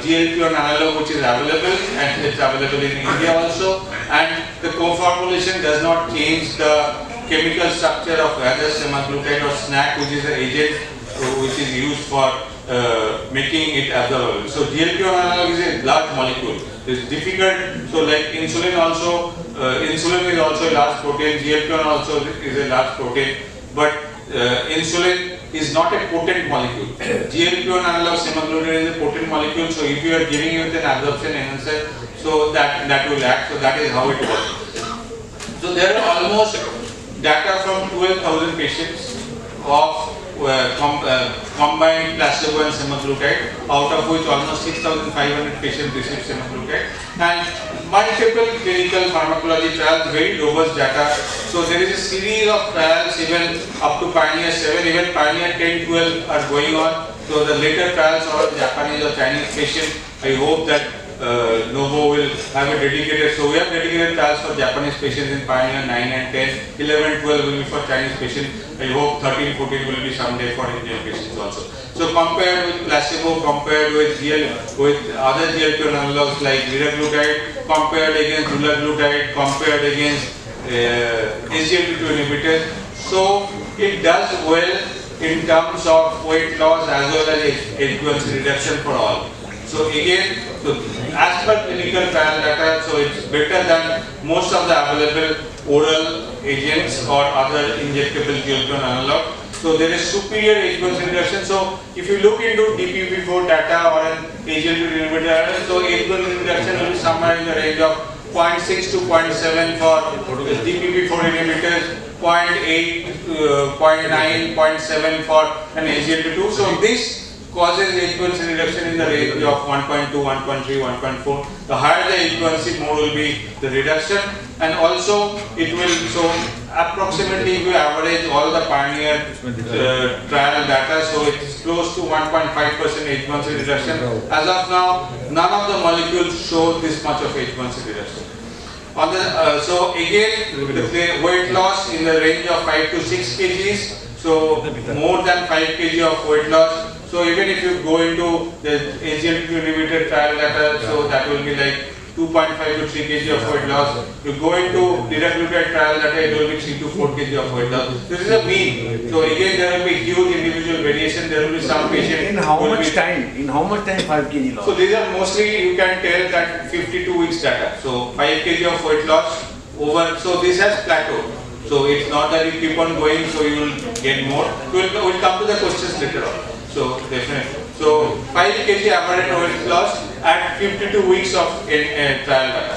GLP-1 analog which is available, and it's available in India also. And the co-formulation does not change the chemical structure of either semaglutide or SNAC, which is the agent which is used for making it absorbable. So GLP-1 analog is a large molecule. It's difficult. So like insulin also, insulin is also a large protein. GLP-1 also is a large protein. But insulin is not a potent molecule. GLP-1 analog semaglutide is a potent molecule. So if you are giving it an absorption enhancer, so that will act. So that is how it works. So there are almost data from 12,000 patients of combined placebo and semaglutide, out of which almost 6,500 patients received semaglutide, and multiple clinical pharmacology trials, very robust data. So there is a series of trials even up to Pioneer 7, even Pioneer 10, 12 are going on. So the later trials are Japanese or Chinese patients. I hope that Novo will have a dedicated, so we have dedicated trials for Japanese patients in Pioneer 9 and 10, 11, 12 will be for Chinese patients. I hope 13, 14 will be someday for Indian patients also. So compared with placebo, compared with other GLP-1 analogs like liraglutide, compared against dulaglutide, compared against SGLT2 inhibitors, so it does well in terms of weight loss as well as HbA1c reduction for all. So again, so as per clinical trial data, so it's better than most of the available oral agents or other injectable GLP-1 analog. So there is superior HbA1c reduction. So if you look into DPP4 data or an HbA1c inhibitor, so HbA1c reduction will be somewhere in the range of 0.6 to 0.7 for DPP4 inhibitors, 0.8, 0.9, 0.7 for an SGLT2. So this causes H1C reduction in the range of 1.2, 1.3, 1.4. The higher the H1C, more will be the reduction, and also it will, so approximately if you average all the pioneer trial data, so it's close to 1.5% H1C reduction. As of now, none of the molecules show this much of H1C reduction. On the, so again, the weight loss in the range of 5 to 6 kgs, so more than 5 kg of weight loss. So even if you go into the SGLT2 inhibitor trial data, so that will be like 2.5 to 3 kg of weight loss. You go into liraglutide trial data, it will be 3 to 4 kg of weight loss. This is a mean. So again, there will be huge individual variation. There will be some patient. In how much time? In how much time 5 kg loss? So these are mostly, you can tell that 52 weeks data. So 5 kg of weight loss over. So this has plateaued. So it's not that you keep on going, so you will get more. We'll come to the questions later on. So definitely. So 5 kg average weight loss at 52 weeks of trial data.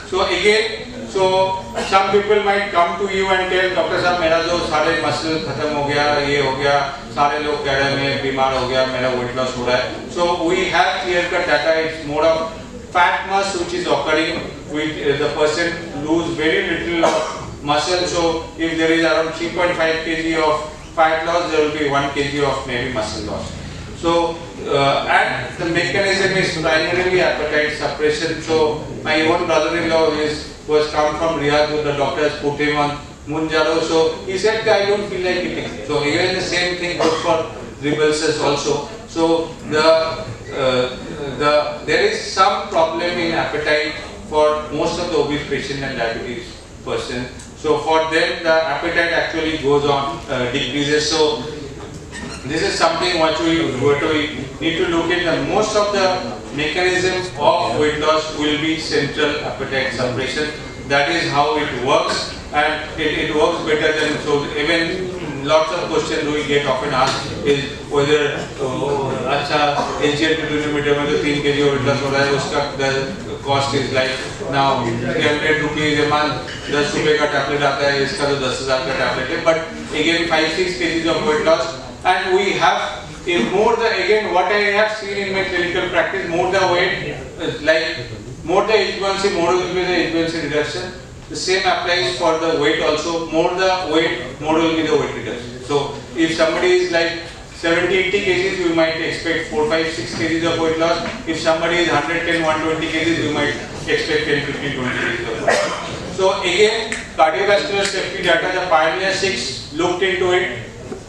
So again, so some people might come to you and tell, Doctor साहब मेरा जो सारे muscle खत्म हो गया, ये हो गया, सारे लोग कह रहे हैं मैं बीमार हो गया, मेरा weight loss हो रहा है. So we have clear-cut data. It's more of fat mass which is occurring with the person lose very little of muscle. So if there is around 3.5 kg of fat loss, there will be 1 kg of maybe muscle loss. So and the mechanism is primarily appetite suppression. So my own brother-in-law was come from Riyadh, with the doctors put him on Munjaro. So he said, I don't feel like eating. So again the same thing goes for repulses also. So there is some problem in appetite for most of the obese patients and diabetes persons. So for them the appetite actually goes on decreases. So this is something what we need to look at. Most of the mechanisms of weight loss will be central appetite suppression. That is how it works, and it works better than, so even lots of questions we get often asked is whether अच्छा SGLT2 inhibitor में जो 3 kg weight loss हो रहा है उसका the cost is like now 300 rupees a month, 10 रुपए का tablet आता है, इसका तो 10,000 का tablet है, but again 5-6 kg of weight loss. And we have more the, again what I have seen in my clinical practice, more the weight, like more the H1C, more will be the H1C reduction. The same applies for the weight also. More the weight, more will be the weight reduction. So if somebody is like 70-80 kgs, you might expect 4-5-6 kgs of weight loss. If somebody is 110-120 kgs, you might expect 10-15-20 kgs of weight loss. So again, cardiovascular safety data, the Pioneer 6 looked into it.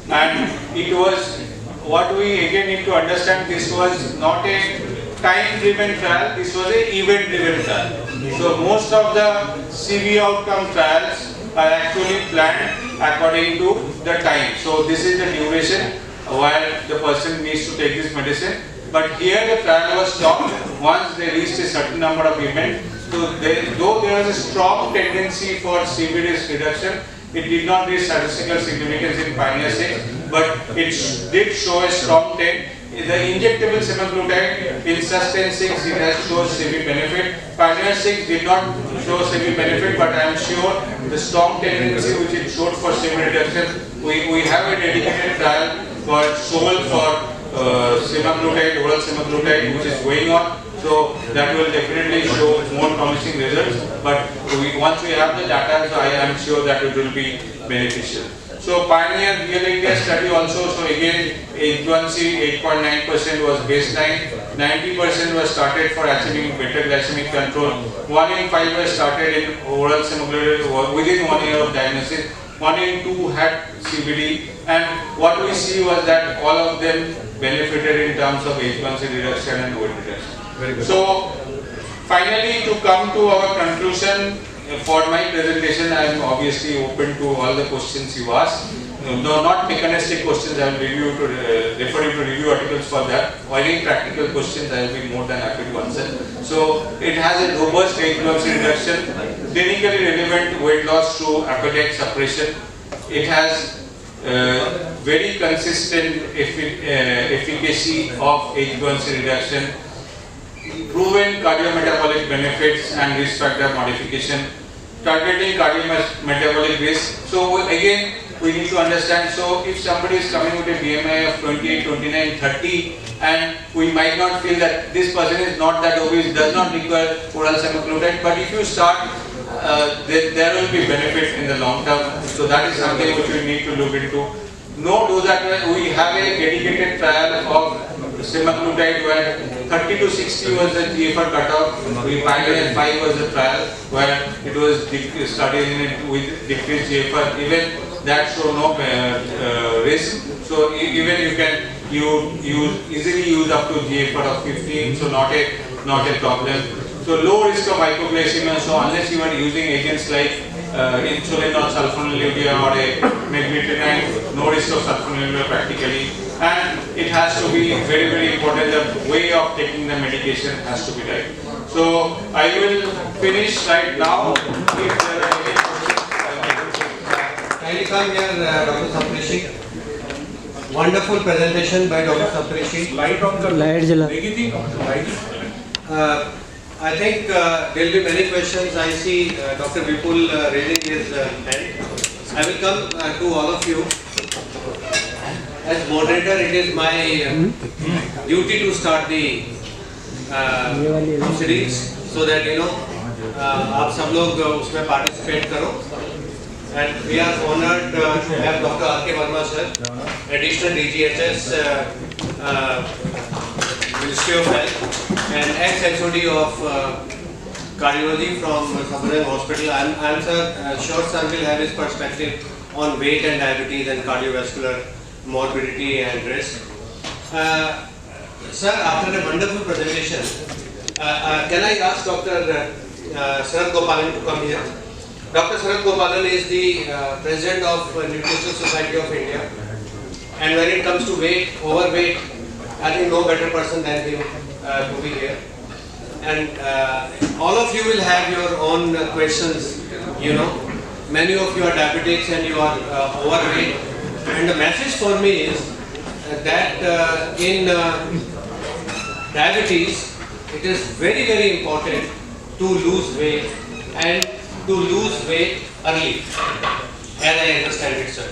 And it was, what we again need to understand, this was not a time-driven trial, this was a event-driven trial. So most of the CV outcome trials are actually planned according to the time. So this is the duration while the person needs to take this medicine. But here the trial was stopped once they reached a certain number of events. So though there was a strong tendency for CVRisk reduction, it did not reach statistical significance in Pioneer 6, but it did show a strong trend. The injectable semaglutide in Sustain 6, it has shown CV benefit. Pioneer 6 did not show CV benefit, but I am sure the strong tendency which it showed for CV reduction, we have a dedicated trial for SOL for semaglutide, oral semaglutide, which is going on. So that will definitely show more promising results, but once we have the data, so I am sure that it will be beneficial. So Pioneer Real India study also, so again H1C 8.9% was baseline, 90% was started for achieving better glycemic control, 1 in 5 was started in oral semaglutide within 1 year of diagnosis, 1 in 2 had CVD, and what we see was that all of them benefited in terms of H1C reduction and weight reduction. So finally, to come to our conclusion, for my presentation I am obviously open to all the questions you ask. No, not mechanistic questions, I will refer you to review articles for that. Only practical questions I will be more than happy to answer. So it has a robust H1C reduction, clinically relevant weight loss through appetite suppression. It has very consistent efficacy of H1C reduction. proven cardiometabolic benefits and risk factor modification, targeting cardiometabolic risk. So again, we need to understand, so if somebody is coming with a BMI of 28, 29, 30, and we might not feel that this person is not that obese, does not require oral semaglutide, but if you start, there will be benefit in the long term. So that is something which we need to look into. Note that we have a dedicated trial of semaglutide where 30 to 60 was the GFR cutoff. We finally 5 was the trial where it was studied in it with decreased GFR. Even that show no risk. So even you can easily use up to GFR of 15. So not a problem. So low risk of hypoglycemia. So unless you are using agents like insulin or sulfonylurea or a magnetronide, no risk of sulfonylurea practically. And it has to be very, very important, the way of taking the medication has to be right. So I will finish right now. If there are any questions, Kindly come here, Dr. Saptarshi. Wonderful presentation by Dr. Saptarshi. Light on the Light jala. I think there will be many questions. I see Dr. Vipul raising his hand. I will come to all of you. As moderator, it is my duty to start the proceedings so that आप सब लोग उसमें participate करो. And we are honored to have Dr. R.K. Verma sir, additional DGHS, Ministry of Health, and ex-HOD of cardiology from Saptarshi Hospital. I am sure sir will have his perspective on weight and diabetes and cardiovascular morbidity and risk. Sir, after a wonderful presentation, can I ask Dr. Sarath Gopalan to come here? Dr. Sarath Gopalan is the President of Nutritional Society of India, and when it comes to overweight, I think no better person than him to be here. And all of you will have your own questions, Many of you are diabetics and you are overweight. And the message for me is that in diabetes, it is very, very important to lose weight and to lose weight early, as I understand it, sir.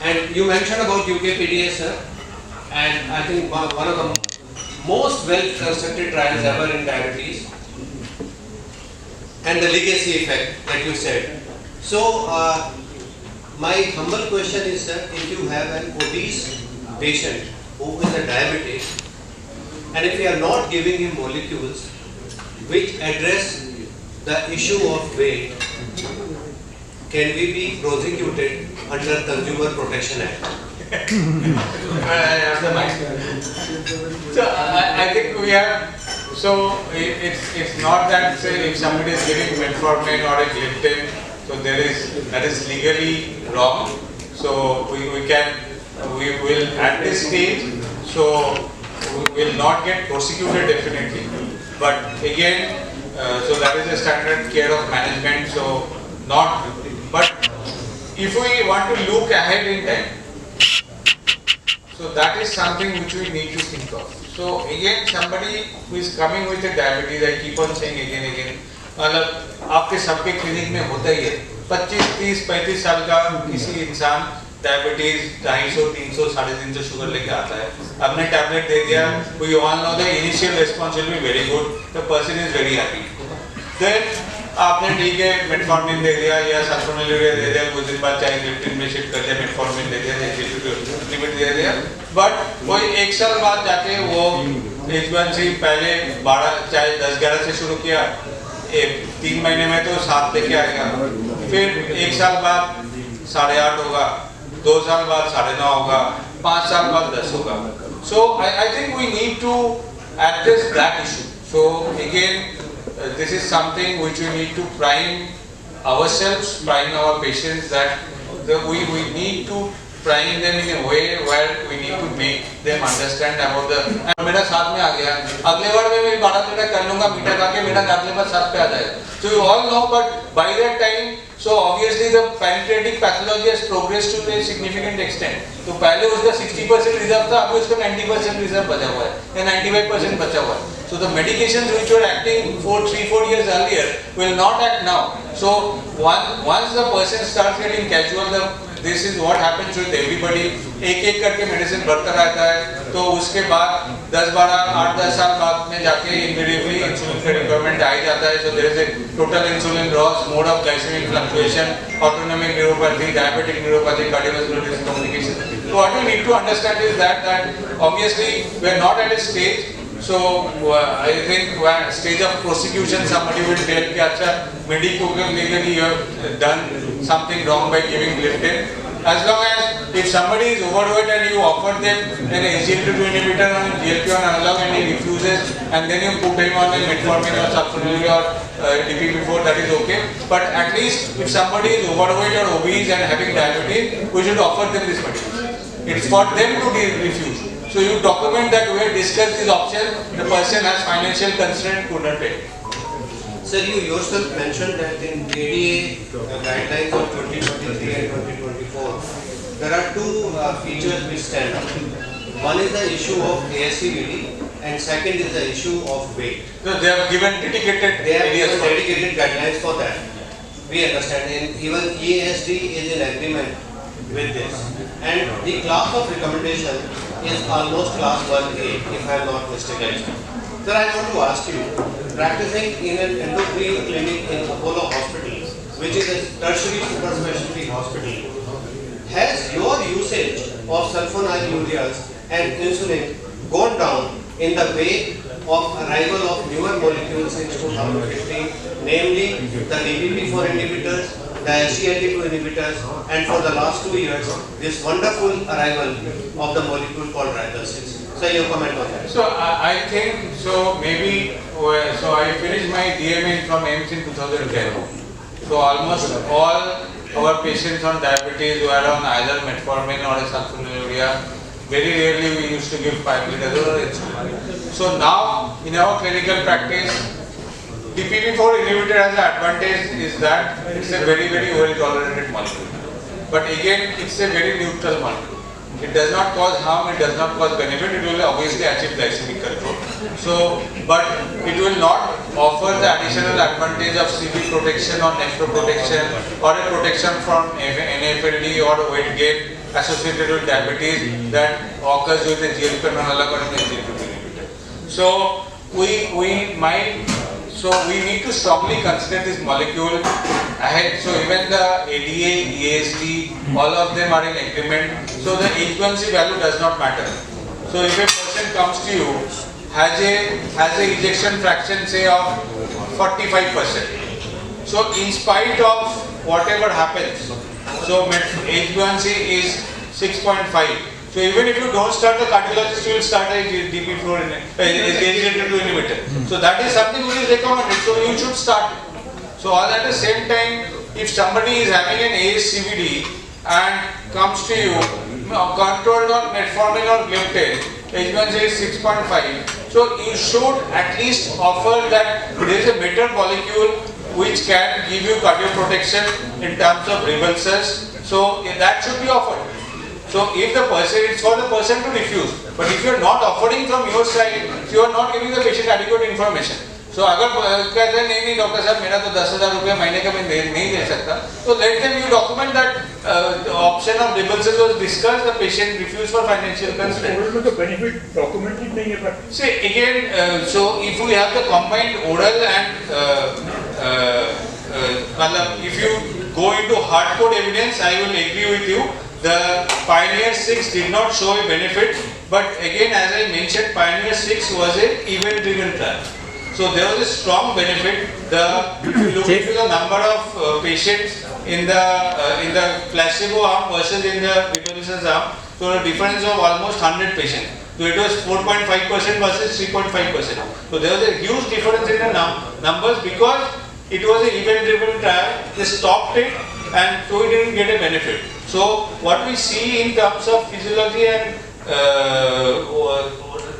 And you mentioned about UKPDA, sir, and I think one of the most well-constructed trials ever in diabetes, and the legacy effect that you said. So, my humble question is, sir, if you have an obese patient who is a diabetic, and if we are not giving him molecules which address the issue of weight, can we be prosecuted under Consumer Protection Act? So I think we have. So it's not that say if somebody is giving metformin or a gliptin, so that is legally wrong. So we will at this stage. So we will not get prosecuted definitely. But again. So that is a standard care of management. So but if we want to look ahead in time, so that is something which we need to think of. So again, somebody who is coming with a diabetes, I keep on saying again. मतलब आपके सबके clinic में होता ही है 25, 30, 35 साल का किसी इंसान डायबिटीज 250, 300, 350 शुगर लेके आता है. आपने टैबलेट दे दिया. We all know the initial response will be very good. The person is very happy. Then आपने ठीक है मेटफॉर्मिन दे दिया या सल्फोनिलुरिया दे दिया, कुछ दिन बाद चाहे ग्लिप्टिन में शिफ्ट कर दिया, मेटफॉर्मिन दे दिया, लिमिट दे दिया. बट वही 1 साल बाद जाके वो H1C पहले 12 चाहे 10-11 से शुरू किया, 3 महीने में तो 7 लेके आएगा. फिर 1 साल बाद 8.5 होगा, 2 साल बाद 9.5 होगा, 5 साल बाद 10 होगा. So I think we need to address that issue. So again, this is something which we need to prime ourselves, prime our patients, that we need to prime them in a way where we need to make them understand about the. मेरा 7 में आ गया, अगले बार में मैं 12-13 कर लूँगा मीठा खा के, मेरा अगले बार 7 पे आ जाएगा. So you all know, but by that time, so obviously the pancreatic pathology has progressed to a significant extent. तो पहले उसका 60% रिजर्व था, अभी उसका 90% रिजर्व बचा हुआ है या 95% बचा हुआ है. So the medications which were acting 3-4 years earlier will not act now. So once the person starts getting casual, this is what happens with everybody. एक करके मेडिसिन बढ़ता रहता है, तो उसके बाद 10-12-8-10 साल बाद में जाके इमीडिएटली इंसुलिन का रिक्वायरमेंट आ ही जाता है. So there is a total insulin loss, mode of glycemic fluctuation, autonomic neuropathy, diabetic neuropathy, cardiovascular disease complications. So what we need to understand is that obviously we are not at a stage. So I think when stage of prosecution, somebody will tell कि अच्छा medically you have done something wrong by giving gliptin. As long as if somebody is overweight and you offer them an SGLT2 inhibitor and GLP-1 analog and he refuses, and then you put him on a metformin or sulfonylurea or DPP-4, that is okay. But at least if somebody is overweight or obese and having diabetes, we should offer them this medication. It's for them to refuse. So you document that we have discussed this option, the person has financial constraint, could not take. Sir, you yourself mentioned that in ADA guidelines of 2023 and 2024, there are two features which stand out. One is the issue of ASCVD and second is the issue of weight. So they have given dedicated guidelines for that. We understand, and even EASD is in agreement with this. And the class of recommendation is almost class 1A, if I am not mistaken. Sir, I want to ask you, practicing in an endocrine clinic in Apollo Hospital, which is a tertiary super specialty hospital, has your usage of sulfonylureas and insulin gone down in the wake of arrival of newer molecules since 2015, namely the DPP-4 inhibitors, the SGLT2 inhibitors, and for the last 2 years, this wonderful arrival of the molecule called riboside? So your comment on that. So I think, so maybe, so I finished my DMA from Cmes in 2010. So almost all our patients on diabetes were on either metformin or a sulfonylurea. Very rarely we used to give 5-liter or insulin. So now in our clinical practice, DPP-4 inhibitor has the advantage is that it's a very well tolerated molecule. But again, it's a very neutral molecule. It does not cause harm, it does not cause benefit, it will obviously achieve glycemic control. So, but it will not offer the additional advantage of CV protection or nephroprotection or a protection from NAFLD or weight gain associated with diabetes that occurs with the GLP-1 analog or the SGLT2 inhibitor. So, we need to strongly consider this molecule ahead. So even the ADA, EASD, all of them are in agreement. So the H1C value does not matter. So if a person comes to you, has a ejection fraction say of 45%. So in spite of whatever happens, so H1C is 6.5. So even if you don't start the cardiologist, you will start a DP4 inhibitor. So that is something which is recommended. So you should start. So all at the same time, if somebody is having an ASCVD and comes to you, controlled on metformin or gliptin, H1C is 6.5. So you should at least offer that there is a better molecule which can give you cardioprotection in terms of ribulses. So that should be offered. So if the person, it's for the person to refuse. But if you are not offering from your side, you are not giving the patient adequate information. So अगर कहते हैं नहीं doctor साहब मेरा तो 10,000 रुपये महीने का मैं नहीं दे सकता, तो let them you document that the option of ribulses was discussed, the patient refused for financial constraint. Oral में तो benefit documented नहीं है पर. See again, so if we have the combined oral and if you go into hardcore evidence, I will agree with you. The Pioneer 6 did not show a benefit, but again, as I mentioned, Pioneer 6 was an event-driven trial. So there was a strong benefit. If you look into the number of patients in the placebo arm versus in the ribulizumab arm, so a difference of almost 100 patients. So it was 4.5% versus 3.5%. So there was a huge difference in the numbers because it was an event-driven trial. They stopped it, and so it didn't get a benefit. So what we see in terms of physiology and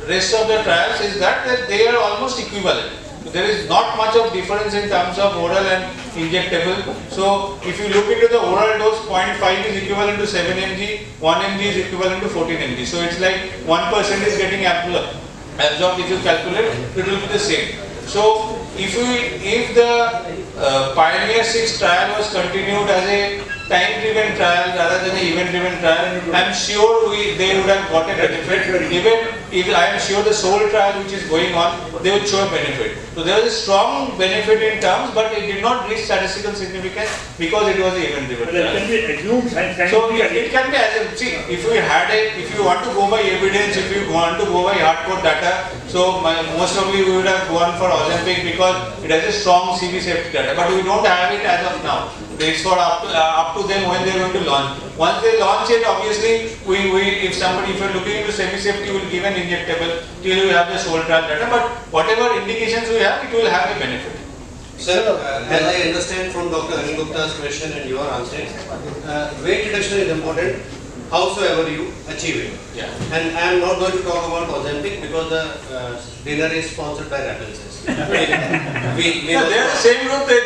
rest of the trials is that they are almost equivalent. So there is not much of difference in terms of oral and injectable. So if you look into the oral dose, 0.5 is equivalent to 7 mg, 1 mg is equivalent to 14 mg. So it's like 1% is getting absorbed. absorbed, if you calculate, it will be the same. So if the Pioneer 6 trial was continued as a time-driven trial rather than an event-driven trial, I am sure they would have got a benefit. Even if I am sure the sole trial which is going on, they would show a benefit. So there was a strong benefit in terms, but it did not reach statistical significance because it was an event-driven trial. It can be assumed So it can be assumed. See, if you want to go by evidence, if you want to go by hardcore data, so most probably we would have gone for Ozempic because it has a strong CV safety data. But we don't have it as of now. It's for up to them when they are going to launch. Once they launch it, obviously, if you're looking into semi-safety, we will give an injectable till you have the sole trial data. But whatever indications we have, it will have a benefit. Sir, as I understand from Dr. Anil Gupta's question and your answer, weight reduction is important, howsoever you achieve it. Yeah. And I am not going to talk about Ozempic because the dinner is sponsored by Rebels. They are the same group. They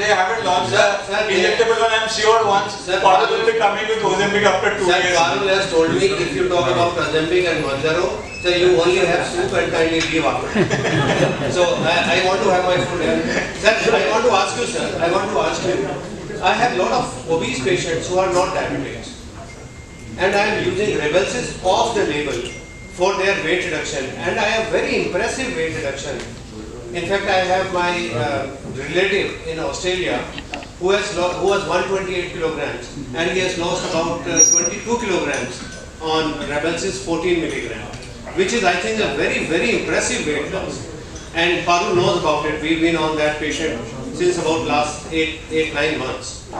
haven't launched the injectable one. I am sure once Parul will be coming with Ozempic after 2 years. Parul has told me if you talk about Ozempic and Manjaro, so you only have soup and kindly leave after. So I want to have my food here. Sir, I want to ask you, sir. I have a lot of obese patients who are not diabetics, and I am using Rybelsus off the label for their weight reduction, and I have very impressive weight reduction. In fact, I have my relative in Australia who was 128 kilograms and he has lost about 22 kilograms on Rybelsus 14 milligrams, which is, I think, a very, very impressive weight loss. And Parul knows about it. We've been on that patient since about last 8-9 months.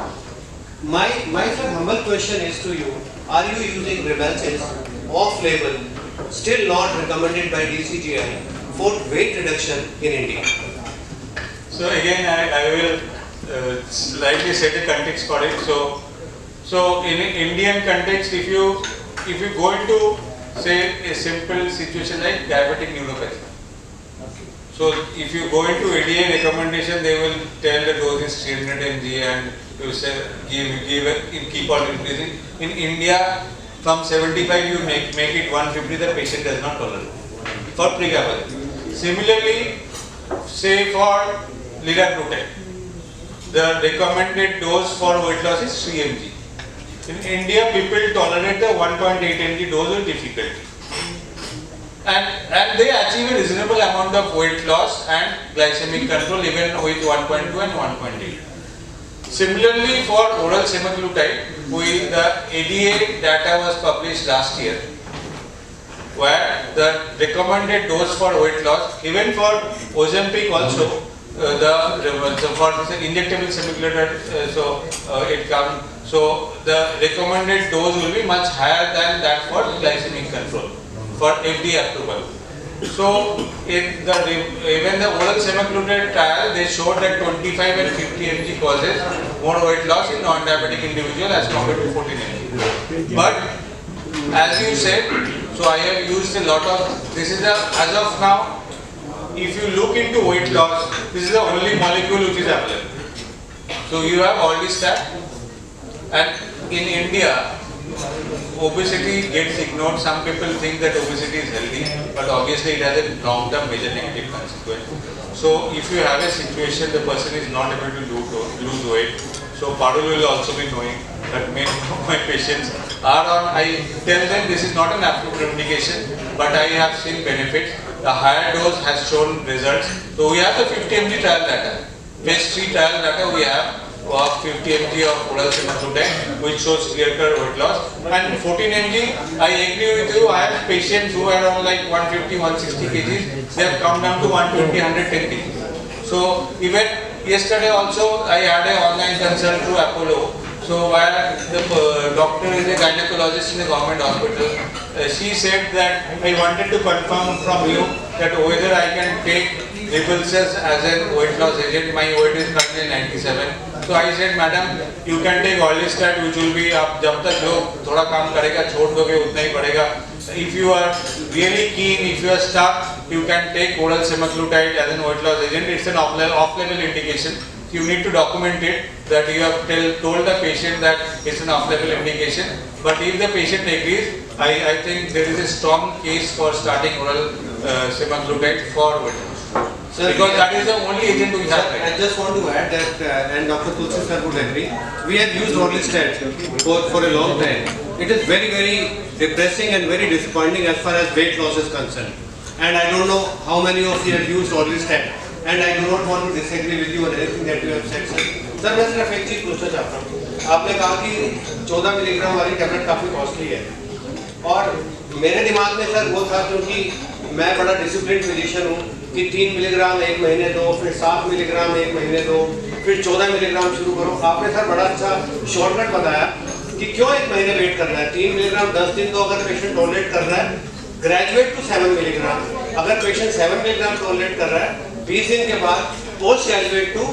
My humble question is to you: are you using Rybelsus off label, still not recommended by DCGI, for weight reduction in India? So again, I will slightly set the context for it. So in Indian context, if you go into, say, a simple situation like diabetic neuropathy. So if you go into ADA recommendation, they will tell the dose is 300 mg and you say keep on increasing. In India, from 75 you make it 150, the patient does not tolerate for pregabalin. Similarly, say for liraglutide, the recommended dose for weight loss is 3 mg. In India, people tolerate the 1.8 mg dose with difficulty. And they achieve a reasonable amount of weight loss and glycemic control even with 1.2 and 1.8. Similarly, for oral semaglutide, the ADA data was published last year, where the recommended dose for weight loss, even for Ozempic also, for injectable semaglutide, it comes. So the recommended dose will be much higher than that for glycemic control, for FDA approval. So in even the oral semaglutide trial, they showed that 25 and 50 mg causes more weight loss in non-diabetic individual as compared to 14 mg. But as you said, so I have used a lot of, this is as of now, if you look into weight loss, this is the only molecule which is available. So you have all this stat, and in India, obesity gets ignored. Some people think that obesity is healthy, but obviously it has a long-term major negative consequence. So if you have a situation the person is not able to lose weight, so Parul will also be knowing that many of my patients are on, I tell them this is not an approved indication, but I have seen benefits. The higher dose has shown results. So we have the 50 mg trial data, phase 3 trial data we have of 50 mg of oral semaglutide, which shows clear-cut weight loss. And 14 mg, I agree with you, I have patients who are on like 150, 160 kgs, they have come down to 120, 110 kgs. So even yesterday also, I had an online consult through Apollo. So where the doctor is a gynecologist in a government hospital, she said that I wanted to confirm from you that whether I can take Rybelsus as a weight loss agent. My weight is currently 97. So I said, madam, you can take Orlistat, which will be up जब तक जो थोड़ा काम करेगा छोड़ दोगे उतना ही पड़ेगा. If you are really keen, if you are stuck, you can take oral semaglutide as an weight loss agent. It's an off-label indication. you need to document it that you have told the patient that it's an off-label indication. But if the patient agrees, I think there is a strong case for starting oral semaglutide for weight loss. Because that is the only agent we have. I just want to add that, and Dr. Tulsi sir would agree, we have used orlistat for a long time. It is very, very depressing and very disappointing as far as weight loss is concerned. And I don't know how many of you have used orlistat. And I do not want to disagree with you on anything that you have said, sir. Sir मैं सिर्फ एक चीज पूछना चाहता हूँ. आपने कहा कि 14 मिलीग्राम वाली टैबलेट काफी कॉस्टली है. और मेरे दिमाग में सर वो था क्योंकि मैं बड़ा डिसिप्लिन फिजिशियन हूँ कि 3 मिलीग्राम एक महीने दो, फिर 7 मिलीग्राम एक महीने दो, फिर 14 मिलीग्राम शुरू करो. आपने सर बड़ा अच्छा शॉर्टकट बताया कि क्यों एक महीने वेट करना है. 3 मिलीग्राम 10 दिन दो अगर पेशेंट टॉलरेट कर रहा है. Graduate to 7 milligram. अगर पेशेंट 7 मिलीग्राम टॉलरेट कर रहा है 20 दिन के बाद post graduate to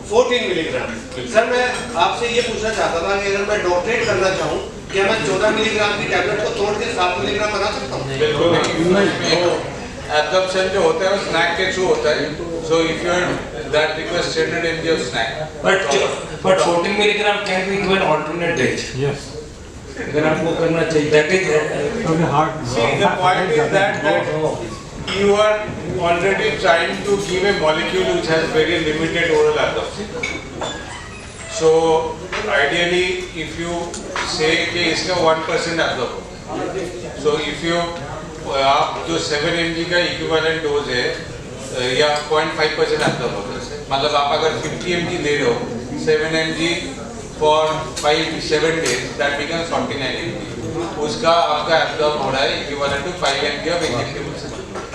14 milligram. Sir मैं आपसे ये पूछना चाहता था कि अगर मैं डॉक्टरेट करना चाहूँ क्या मैं 14 मिलीग्राम की टैबलेट को तोड़ के 7 मिलीग्राम बना सकता हूँ? बिल्कुल नहीं. एब्जॉर्प्शन जो होता है वो स्नैक के थ्रू होता है. So if you are that requires 100 mg of snack. But 14 milligram can be given alternate days. Yes. अगर आपको करना चाहिए that is See, the point is that you are already trying to give a molecule which has very limited oral absorption. So ideally, if you say कि इसका 1% absorb होता है, so if you आप जो 7 mg का equivalent dose है या 0.5% absorb होता है. मतलब आप अगर 50 mg दे रहे हो 7 mg for 5-7 days, that becomes 49 mg. उसका आपका absorb हो रहा है equivalent to 5 mg of injectable semaglutide.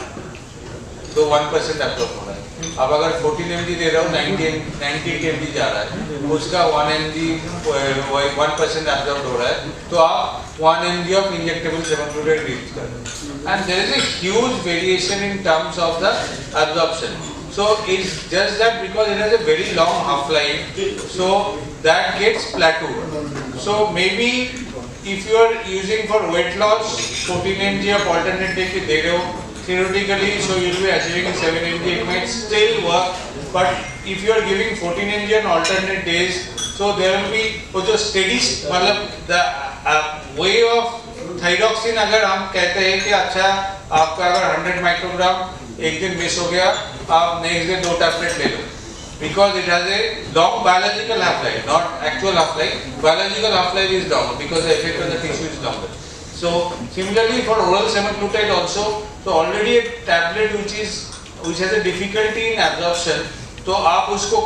तो 1% absorb हो रहा है. अब अगर 14 mg दे रहा हूँ 98 mg जा रहा है, उसका 1 mg 1% absorb हो रहा है, तो आप 1 mg of injectable semaglutide reach कर रहे हैं. And there is a huge variation in terms of the absorption. So it's just that because it has a very long half-life, so that gets plateaued. So maybe if you are using for weight loss 14 mg of alternate day के दे रहे हो theoretically, so you will be achieving 7 mg, it might still work. But if you are giving 14 mg on alternate days, so there will be वो जो steady मतलब the way of thyroxine अगर हम कहते हैं कि अच्छा आपका अगर 100 माइक्रोग्राम एक दिन मिस हो गया, आप नेक्स्ट डे 2 टैबलेट ले लो. Because it has a long biological half-life, not actual half-life. Biological half-life is longer because the effect on the tissue is longer. So similarly for oral semaglutide also, so already a tablet which has a difficulty in absorption, तो आप उसको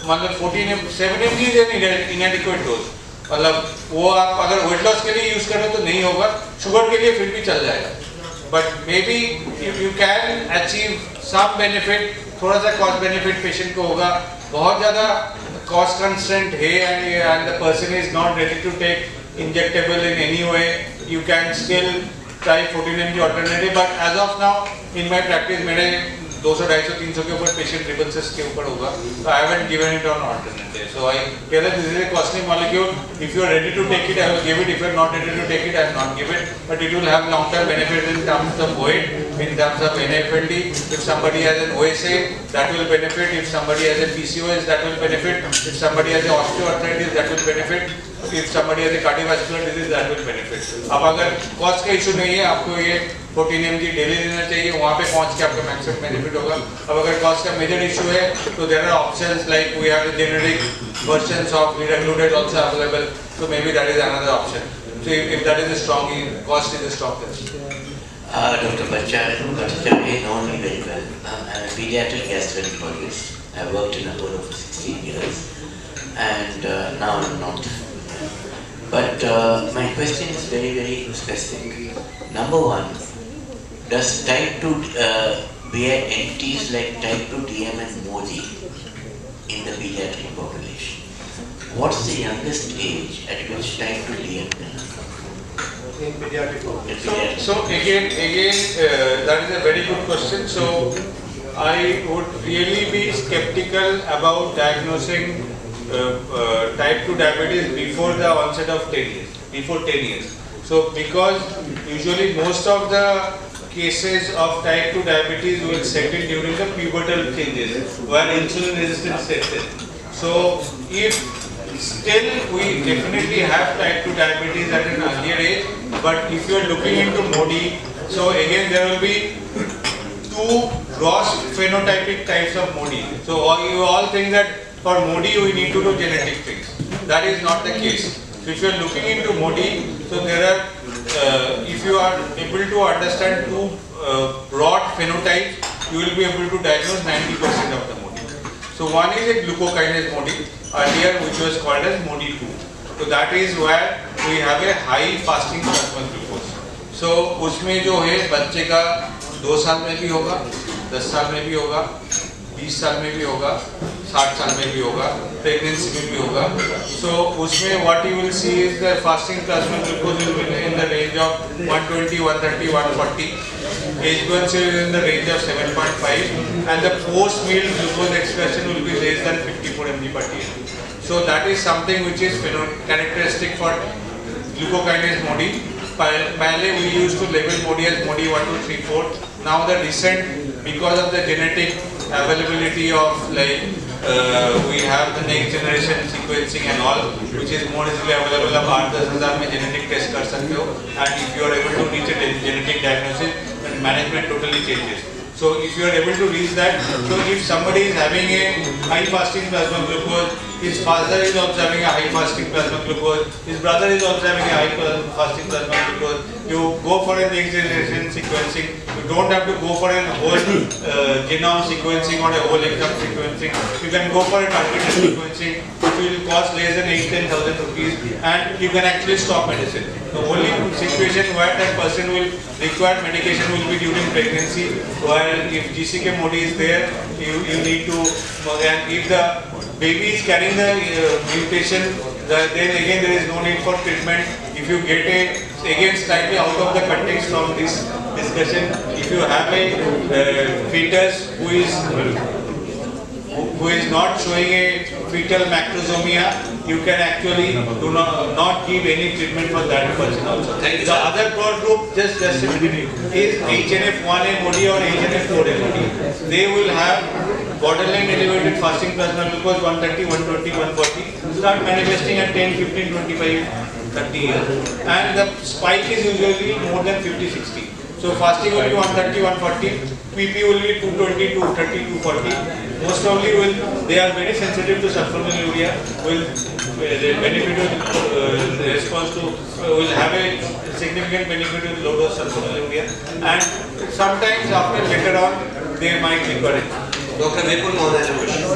मतलब 7 mg is an inadequate dose. मतलब वो आप अगर weight loss के लिए यूज करो तो नहीं होगा, शुगर के लिए फिर भी चल जाएगा. But maybe if you can achieve some benefit, थोड़ा सा cost benefit patient को होगा. बहुत ज़्यादा cost constraint है and the person is not ready to take injectable in any way, you can still try 14 mg alternative. But as of now in my practice मेरे 200, 250, 300 के ऊपर patient triple के ऊपर होगा, so I haven't given it on alternative. So I tell that this is a costly molecule. If you are ready to take it, I will give it. If you are not ready to take it, I will not give it. But it will have long-term benefits in terms of weight, in terms of NFLD. If somebody has an OSA, that will benefit. If somebody has a PCOS, that will benefit. If somebody has an osteoarthritis, that will benefit. If somebody has a cardiovascular disease, that will benefit. अब अगर cost का issue नहीं है, आपको ये 14 mg daily देना चाहिए, वहाँ पे पहुँच के आपका maximum benefit होगा. अब अगर cost का major issue है, तो there are options like we have the generic versions of liraglutide also available. So maybe that is another option. So if that is a strong, cost is a strong concern. Dr. Bhattacharya know me very well. I'm a pediatric gastroenterologist. I worked in Apollo for 16 years, and now I'm not. But my question is very, very specific. Number one, does type 2 bear entities like type 2 DM and MODI in the pediatric population? What's the youngest age at which type 2 DM can occur? In pediatric population. So again, that is a very good question. So I would really be skeptical about diagnosing type 2 diabetes before the onset of 10 years, before 10 years. So because usually most of the cases of type 2 diabetes will set in during the pubertal changes where insulin resistance sets in. So if still we definitely have type 2 diabetes at an earlier age, but if you are looking into MODI, so again there will be two gross phenotypic types of MODI. So you all think that for MODI we need to do genetic things. That is not the case. So if you are looking into MODI, so there are, if you are able to understand two broad phenotypes, you will be able to diagnose 90% of the MODI. So one is a glucokinase MODI, earlier which was called as MODI 2. So that is where we have a high fasting plasma glucose. So उसमें जो है बच्चे का 2 साल में भी होगा, 10 साल में भी होगा, 20 साल में भी होगा, 60 साल में भी होगा, प्रेगनेंसी में भी होगा. So उसमें what you will see is the fasting plasma glucose will be in the range of 120, 130, 140. H1C is in the range of 7.5, and the post-meal glucose expression will be less than 54 mg per day. So that is something which is characteristic for glucokinase MODI. Pehले we used to label MODI as MODI 1, 2, 3, 4. Now the recent, because of the genetic availability of we have the next generation sequencing and all, which is more easily available. अब 8-10,000 में genetic test कर सकते हो, and if you are able to reach a genetic diagnosis, then management totally changes. So if you are able to reach that, so if somebody is having a high fasting plasma glucose, his father is also having a high fasting plasma glucose, his brother is also having a high fasting plasma glucose, you go for a next generation sequencing. You don't have to go for a whole genome sequencing or a whole exome sequencing. You can go for a targeted sequencing, which will cost less than 8-10,000 rupees, and you can actually stop medicine. The only situation where that person will require medication will be during pregnancy, while if GCK MODI is there, you need to, and if the baby is carrying the mutation, then again there is no need for treatment. If you get again slightly out of the context from this discussion, if you have a fetus who is not showing a fetal macrosomia, you can actually do not give any treatment for that person also. The other broad group, just a minute, is HNF1A MODI or HNF4A MODI. They will have borderline elevated fasting plasma glucose 130, 120, 140, start manifesting at 10, 15, 25, 30 years. And the spike is usually more than 50, 60. So fasting will be 130, 140, PP will be 220, 230, 240. Most probably they are very sensitive to sulfonylurea, will benefit response to, will have a significant benefit with low dose sulfonylurea, and sometimes after later on they might require it. Dr. Vipul Mohan has a question.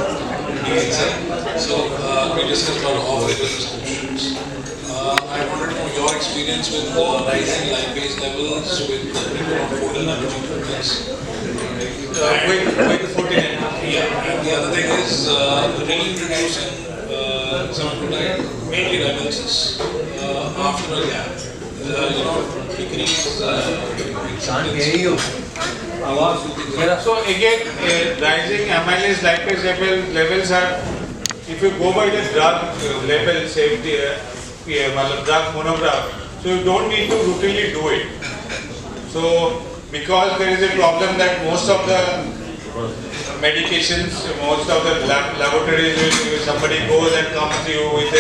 Yes, sir. So we discussed about off-label prescriptions. I wanted to know your experience with rising lipase levels with the people on 14 treatments. With 14 Yeah, and the other thing is reintroducing semaglutide, mainly Rybelsus, after a gap. Decrease. Can't hear you. So again, rising amylase lipase levels are, if you go by the drug level, say drug monograph, so you don't need to routinely do it. So because there is a problem that most of the medications, most of the laboratories, somebody goes and comes to you with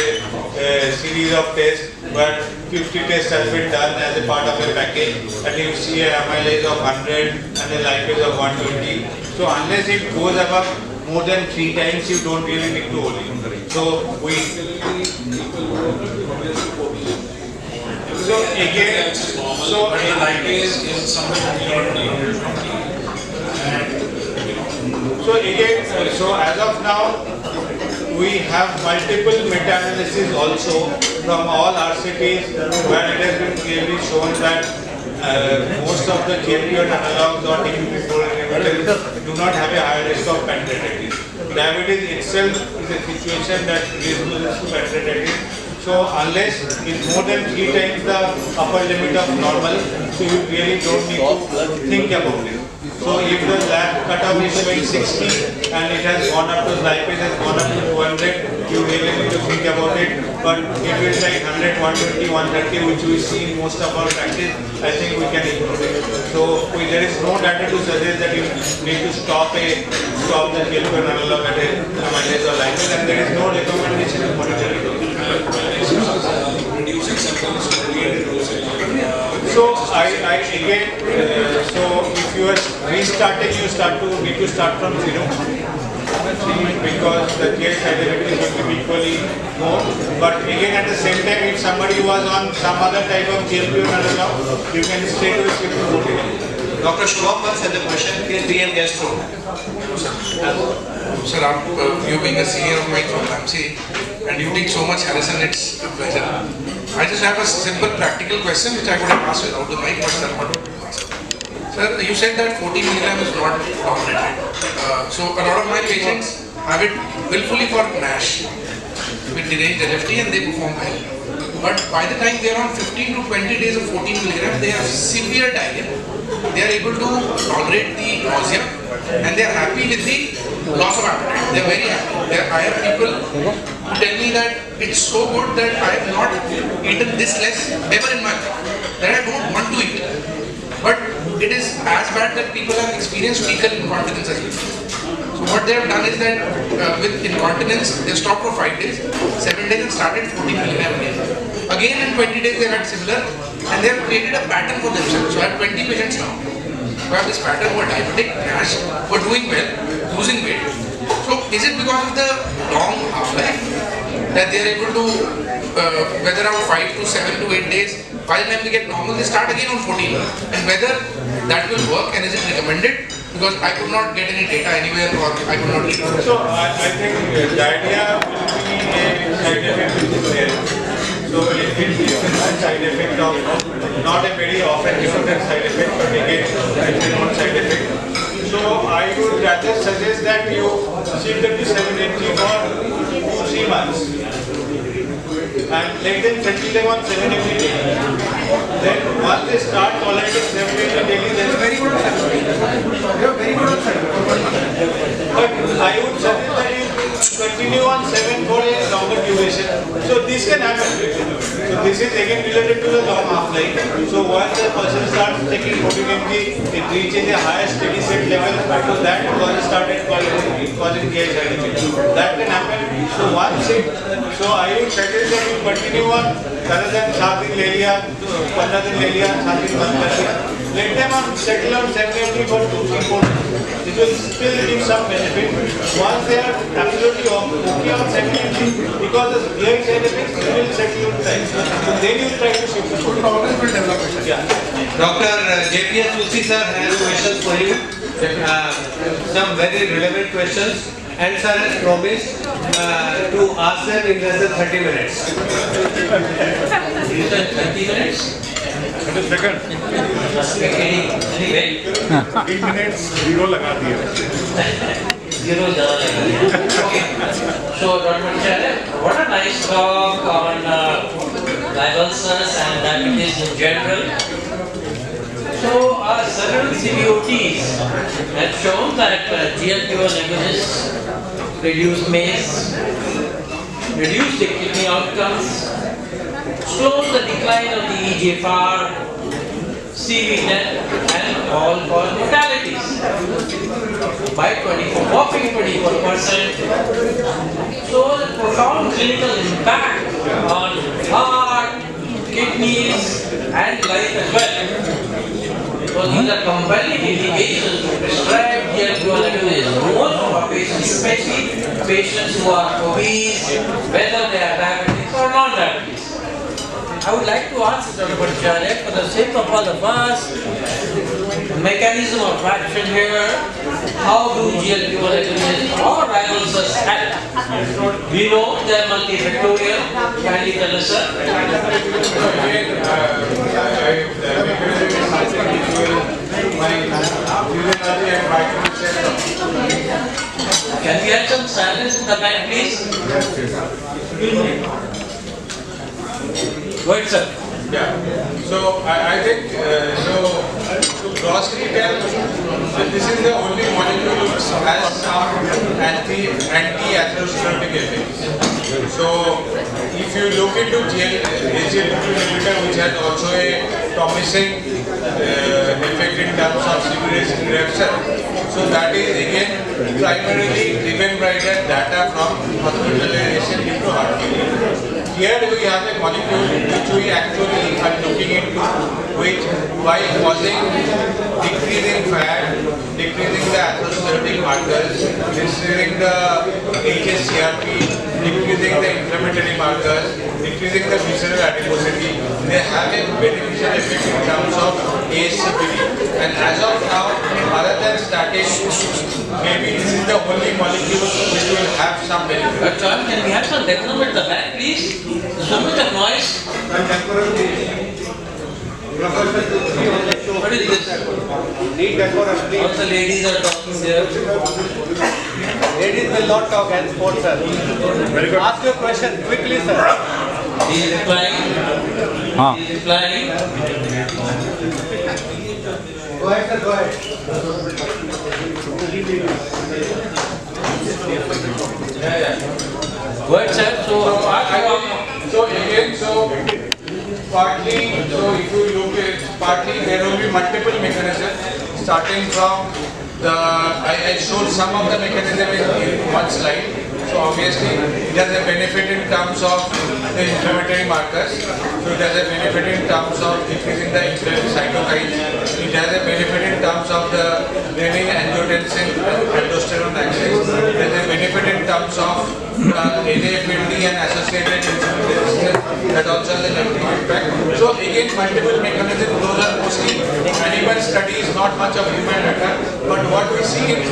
a series of tests where 50 tests has been done as a part of a package, and you see a amylase of 100 and a lipase of 120. So unless it goes above more than 3 times, you don't really need to hold it. So again, so the lipase is something so again, so as of now, we have multiple meta-analysis also from all RCTs where it has been clearly shown that most of the GLP-1 analogs or DPP-4 inhibitors do not have a higher risk of pancreatitis. Diabetes itself is a situation that predisposes to pancreatitis. So unless it's more than 3 times the upper limit of normal, so you really don't need to think about it. So if the lab cutoff is showing 60 and it has gone up to, lipase has gone up to 200, you really need to think about it. But if it's like 100, 120, 130, which we see in most of our practice, I think we can improve it. So there is no data to suggest that you need to stop a stop the GLP-1 analog at a amylase or lipase, and there is no recommendation of monitoring. Reducing symptoms or reintroducing. So I again, so if you are restarting, you need to start from zero, because the case side effect is going to be equally more. But again, at the same time, if somebody was on some other type of GLP-1 analog, you can straight away skip to 40. Dr. Shubham once had the question, is DM gastro? Sir, you being a senior of mine from MC, and you take so much Harrison, it's a pleasure. I just have a simple practical question which I would have asked without the mic, but sir, what would you answer? Sir, you said that 40 milligram is not tolerated. So a lot of my patients have it willfully for NASH with deranged LFT and they perform well. But by the time they are on 15 to 20 days of 14 milligram, they have severe diarrhea. They are able to tolerate the nausea and they are happy with the loss of appetite. They are very happy. I have people who tell me that it's so good that I have not eaten this less ever in my life, that I don't want to eat. But it is as bad that people have experienced fecal incontinence as well. So what they have done is that with incontinence, they stopped for 5 days, 7 days and started 40 milligram again. Again in 20 days they had similar, and they have created a pattern for themselves. So I have 20 patients now who have this pattern who are diabetic, NASH, who are doing well, losing weight. So is it because of the long half-life that they are able to weather out 5 to 7 to 8 days? By the time they get normal, they start again on 14. And whether that will work and is it recommended? Because I could not get any data anywhere or I could not read. So I think diarrhea will be a side effect which is there. So it will be a side effect of not a very often reported side effect, but again it's a non-side effect. So I would rather suggest that you shift them to 780 for 2-3 months and let them settle them on 780 daily. Then once they start tolerating 780 daily, then very good. Very good. But I would suggest that you continue on 7 for a longer duration. So this can happen. So this is again related to the long half-life. So once the person starts taking 14 mg, it reaches a higher steady state level. So that person started causing GI side effects. That can happen. So once it, so I would suggest that you continue on rather than 7 दिन ले लिया, 15 दिन ले लिया, 7 दिन बंद कर दिया. Let them on settle on 780 for 2-3 months. It will still give some benefit. Once they are absolutely okay on 780, because the GI side effects will settle in time. So then you try to shift the tolerance will develop. Yeah. Dr. JPS Tulsi sir has questions for you. Some very relevant questions. And sir has promised to ask them in less than 30 minutes. You said 30 minutes? 30 seconds. Anyway. 8 minutes, 0 लगा दिया. 0 ज़्यादा लगा. Okay. So Dr. Bhattacharya, what a nice talk on dialysis and diabetes in general. So several CVOTs have shown that GLP-1 agonists reduce Cmes, reduce the kidney outcomes, slows the decline of the EGFR, CV net, and all cause mortalities by whopping 24%. So the profound clinical impact on heart, kidneys, and life as well. So these are compelling indications to prescribe GLP-1 agonists. Most of our patients, especially patients who are obese, whether they are diabetics or non-diabetics. I would like to ask Dr. Bhattacharya, for the sake of all of us, the mechanism of action here, how do GLP-1 agonists or dialysis help? We know they are multifactorial. Can you tell us, sir? Can we have some silence in the back, please? Go ahead, sir. Yeah. So I think to grossly tell, this is the only molecule which has some anti-atherosclerotic effects. So if you look into SGLT2 inhibitor, which has also a promising effect in terms of CVRisk reduction, So that is again primarily driven by the data from hospitalization into heart failure. Here we have a molecule which we actually are looking into, which by causing decreasing fat, decreasing the atherosclerotic markers, decreasing the HSCRP, decreasing the inflammatory markers, decreasing the visceral adiposity, they have a beneficial effect in terms of ASCVD. And as of now, other than statin, maybe this is the only molecule which will have some benefit. Chauhan, can we have some decor at the back, please? So much of noise. What is this? Need decorum, please. All the ladies are talking there. Ladies will not talk henceforth, sir. Very good. Ask your question quickly, sir. He is replying. He is replying. Go ahead, sir, go ahead. Go ahead, sir. So again, partly, so if you look at partly, there will be multiple mechanisms starting from the, I showed some of the mechanism in one slide. So obviously it has a benefit in terms of the inflammatory markers. So it has a benefit in terms of decreasing the cytokines. It has a benefit in terms of the renin, angiotensin, aldosterone axis. It has a benefit in terms of NAFLD and associated insulin resistance. That also has a negative impact. So again, multiple mechanisms. Those are mostly animal studies, not much of human data. But what we see in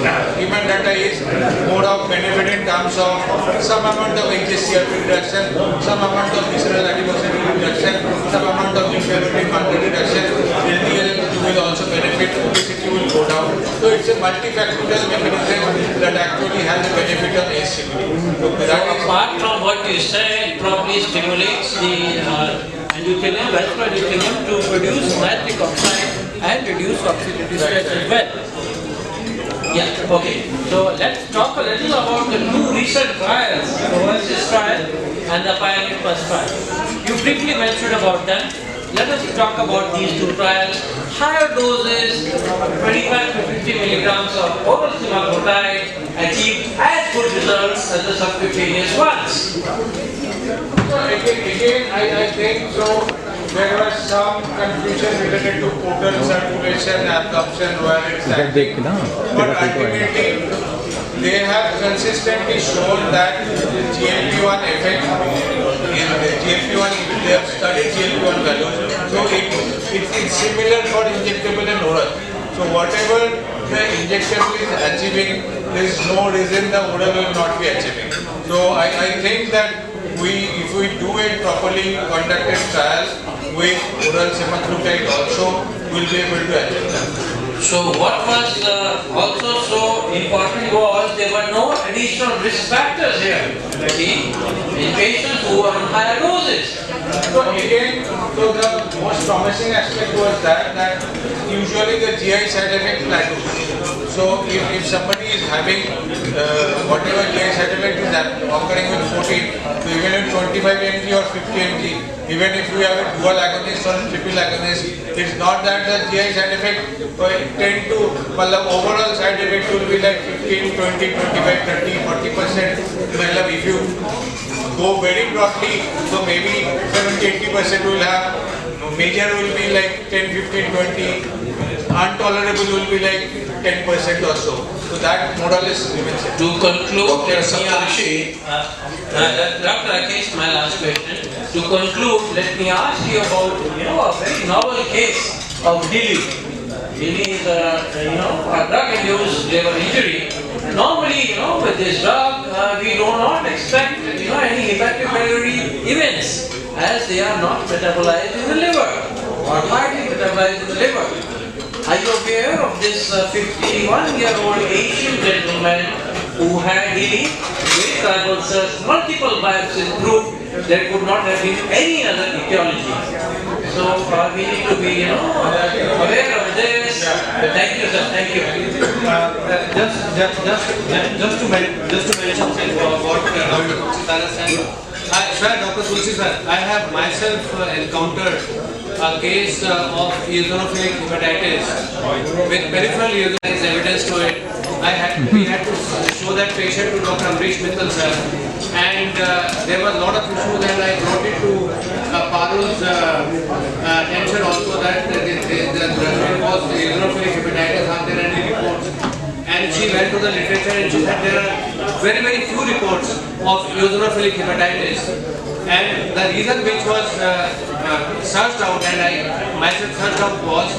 human data is more of benefit in terms of some amount of HSCRP reduction, some amount of visceral adiposity reduction, some amount of inflammatory marker reduction. LDL will also benefit, obesity will go down. So it's a multifactorial mechanism that actually has a benefit on ASCVD. So apart from what you said, probably stimulates the endothelium, vascular endothelium to produce nitric oxide and reduce oxidative stress as well. Yeah, okay. So let's talk a little about the two recent trials, the Oasis trial and the Pioneer Plus trial. You briefly mentioned about them. Let us talk about these two trials. Higher doses, 25 to 50 milligrams of oral semaglutide achieved as good results as the subcutaneous ones. So again, I think so. There was some confusion related to total circulation, absorption, where it's acting. But ultimately, they have consistently shown that GLP-1 effect in GLP-1, they have studied GLP-1 values. So it's similar for injectable and oral. So whatever the injectable is achieving, there is no reason the oral will not be achieving. So I think that if we do a properly conducted trial with oral semaglutide also, we'll be able to achieve that. So what was also so important was there were no additional risk factors here. See, in patients who were on higher doses. So again, so the most promising aspect was that usually the GI side effect plateaus. So if somebody is having whatever GI side effect is occurring with 14, so even with 25 mg or 50 mg, even if we have a dual agonist or triple agonist, it's not that the GI side effect tend to, overall side effect will be like 15, 20, 25, 30, 40%. If you go very broadly, so maybe 70-80% will have, major will be like 10, 15, 20, intolerable will be like 10% or so. So that model is remains. To conclude, Dr. Saptarshi. Dr. Rakesh, my last question. To conclude, let me ask you about a very novel case of DILI. DILI is a drug-induced liver injury. Normally, with this drug, we do not expect any hepatobiliary events, as they are not metabolized in the liver or hardly metabolized in the liver. Are you aware of this 51-year-old Asian gentleman who had DILI with tribal cells, multiple biopsies proved there could not have been any other etiology? So we need to be aware of this. Thank you, sir. Thank you. Just to mention what Dr. Tulsi sir said. I swear, Dr. Tulsi sir, I have myself encountered a case of eosinophilic hepatitis with peripheral eosinophilitis evidence to it. We had to show that patient to Dr. Amrish Mittal sir, and there was a lot of issues, and I brought it to Parul's attention also that there was eosinophilic hepatitis. Are there any reports? And she went to the literature and she said there are very, very few reports of eosinophilic hepatitis. And the reason which was searched out, and I myself searched out, was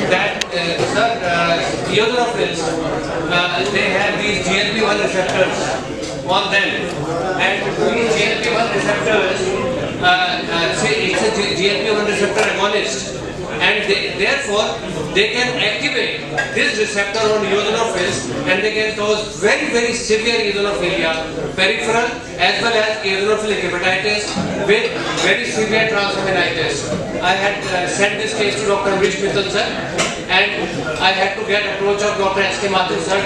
that eosinophils, they have these GLP-1 receptors on them, and these GLP-1 receptors, say it's a GLP-1 receptor agonist, and therefore they can activate this receptor on eosinophils, and they can cause very, very severe eosinophilia, peripheral as well as eosinophilic hepatitis with very severe transaminitis. I had sent this case to Dr. Amrish Mittal sir, and I had to get approach of Dr. S.K. sir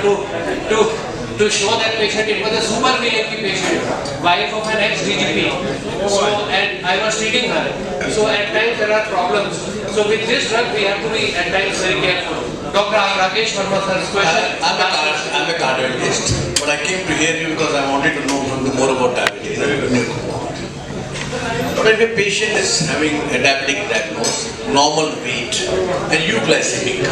to show that patient. It was a super VIP patient, wife of an ex-DGP. So, and I was treating her. So at times there are problems. So with this drug we have to be at times very careful. Dr. Rakesh Verma sir's question. I'm a cardiologist, but I came to hear you because I wanted to know something more about diabetes. But if a patient is having a diabetic diagnosis, normal weight and euglycemic,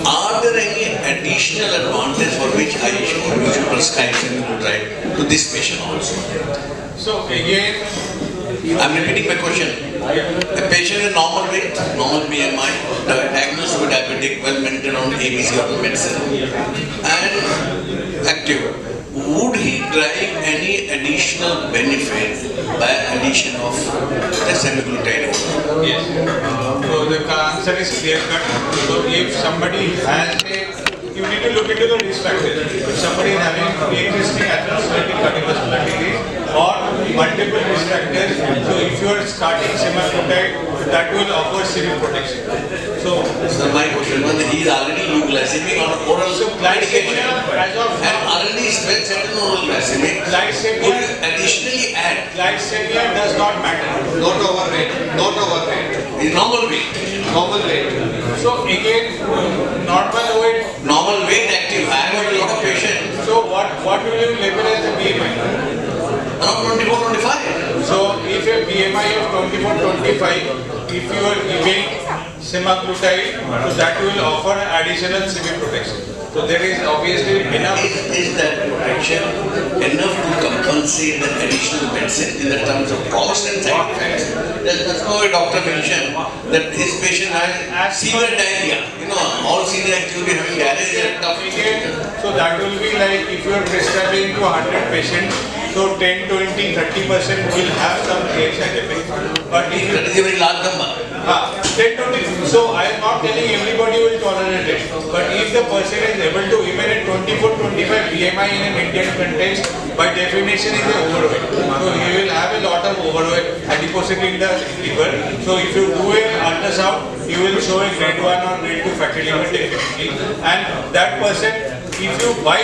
are there any additional advantage for which I should prescribe semaglutide to this patient also? So again, I'm repeating my question. A patient with normal weight, normal BMI, diagnosed with diabetic, well maintained on ABC or medicine, and active. Would he derive any additional benefit by addition of the semaglutide? yes. So the answer is clear cut. So if somebody has you need to look into the risk factors. If somebody is having pre-existing atherosclerotic cardiovascular disease or multiple risk factors, so if you are starting semaglutide, that will offer severe protection. So my question was he is already euglycemic on oral medication as of and already is well settled on oral glycemic. Would you additionally add? Glycemia does not matter. Not overweight. Not overweight. Is normal weight. Normal weight. So again, normal weight. Normal weight active. I have a lot of patients. So what will you label as a BMI? Around 24-25. So if a BMI of 24-25, if you are giving semaglutide, so that will offer additional severe protection. So there is obviously enough. Is that protection enough to compensate the additional medicine in the terms of cost and side effects? That's why a doctor mentioned that his patient has severe diarrhea. You know, all senior activity having diarrhea. So that will be like if you are prescribing to 100 patients, so 10, 20, 30% will have some side effects. But if that is a very large number. 10, 20. So I am not telling everybody will tolerate it. But if the person is able to, even at 24-25 BMI in an Indian context, by definition is overweight. So he will have a lot of overweight adiposity in the liver. So if you do an ultrasound, you will show a grade 1 or grade 2 fatty liver definitely. And that person, if you by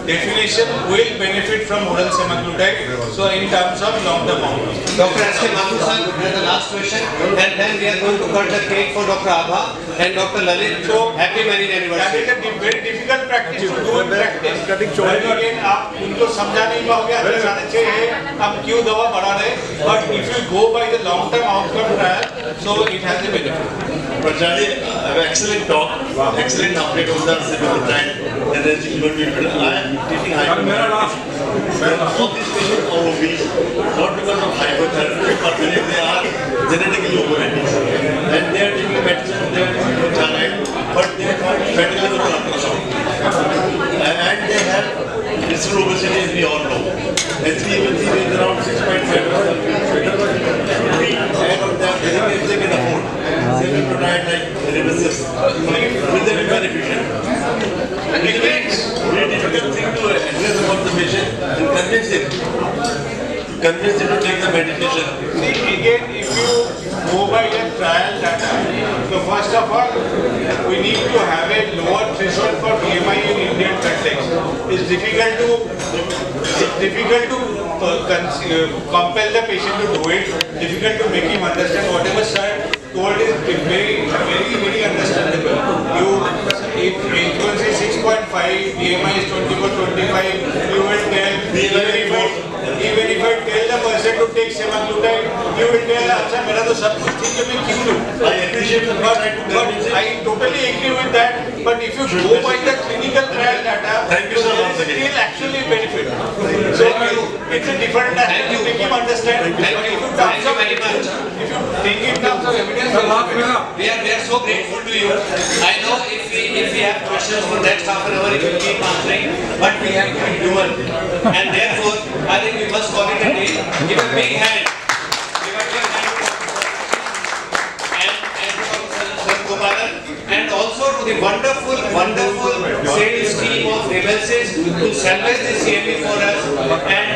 definition will benefit from oral semaglutide, so in terms of long-term outcomes. Dr. S.K. sir has the last question, and then we are going to cut the cake for Dr. Abha and Dr. Lalit. So happy marriage anniversary. That is a very difficult practice to do in practice. Again, आप उनको समझा नहीं पाओगे अचानक से हम क्यों दवा बढ़ा रहे? But if you go by the long-term outcome trial, so it has a benefit. Bhattacharya, excellent talk, excellent update on the semaglutide and the I am teaching hyperthyroidism. All these patients are obese, not because of hyperthyroidism, but when they are genetically overweight. And they are taking medicine, they are taking Bhattacharya, but they have fatty liver ultrasound. And they have visceral obesity, as we all know. HbA1c is around 6.5. And on that, if they can afford, they will provide like reverses with the very efficient. And it's a very difficult thing to address about the patient and convince him. Convince him to take the medication. See, again, if you go by the trial data, so first of all, we need to have a lower threshold for BMI in Indian context. It's difficult to compel the patient to do it, difficult to make him understand whatever sir told is very understandable. If H1 is 6.5, BMI is 24-25, you will tell, even if I tell the person to take semaglutide, you will tell, अच्छा मेरा तो सब कुछ ठीक है मैं क्यों लूँ? I appreciate the But I totally agree with that. But if you go by the clinical trial data, Thank you, sir, there once is again. still actually benefit. So it's a different aspect to make him understand. Thank you very much. If you think in terms of evidence, We are so grateful to you. I know if we have questions for next half an hour, it will keep answering, but we have to be human. And therefore, I think we must call it a day. Give a big hand. Give a big hand to Kumar and also to the wonderful sales team of Revelses to salvage this CME for us. And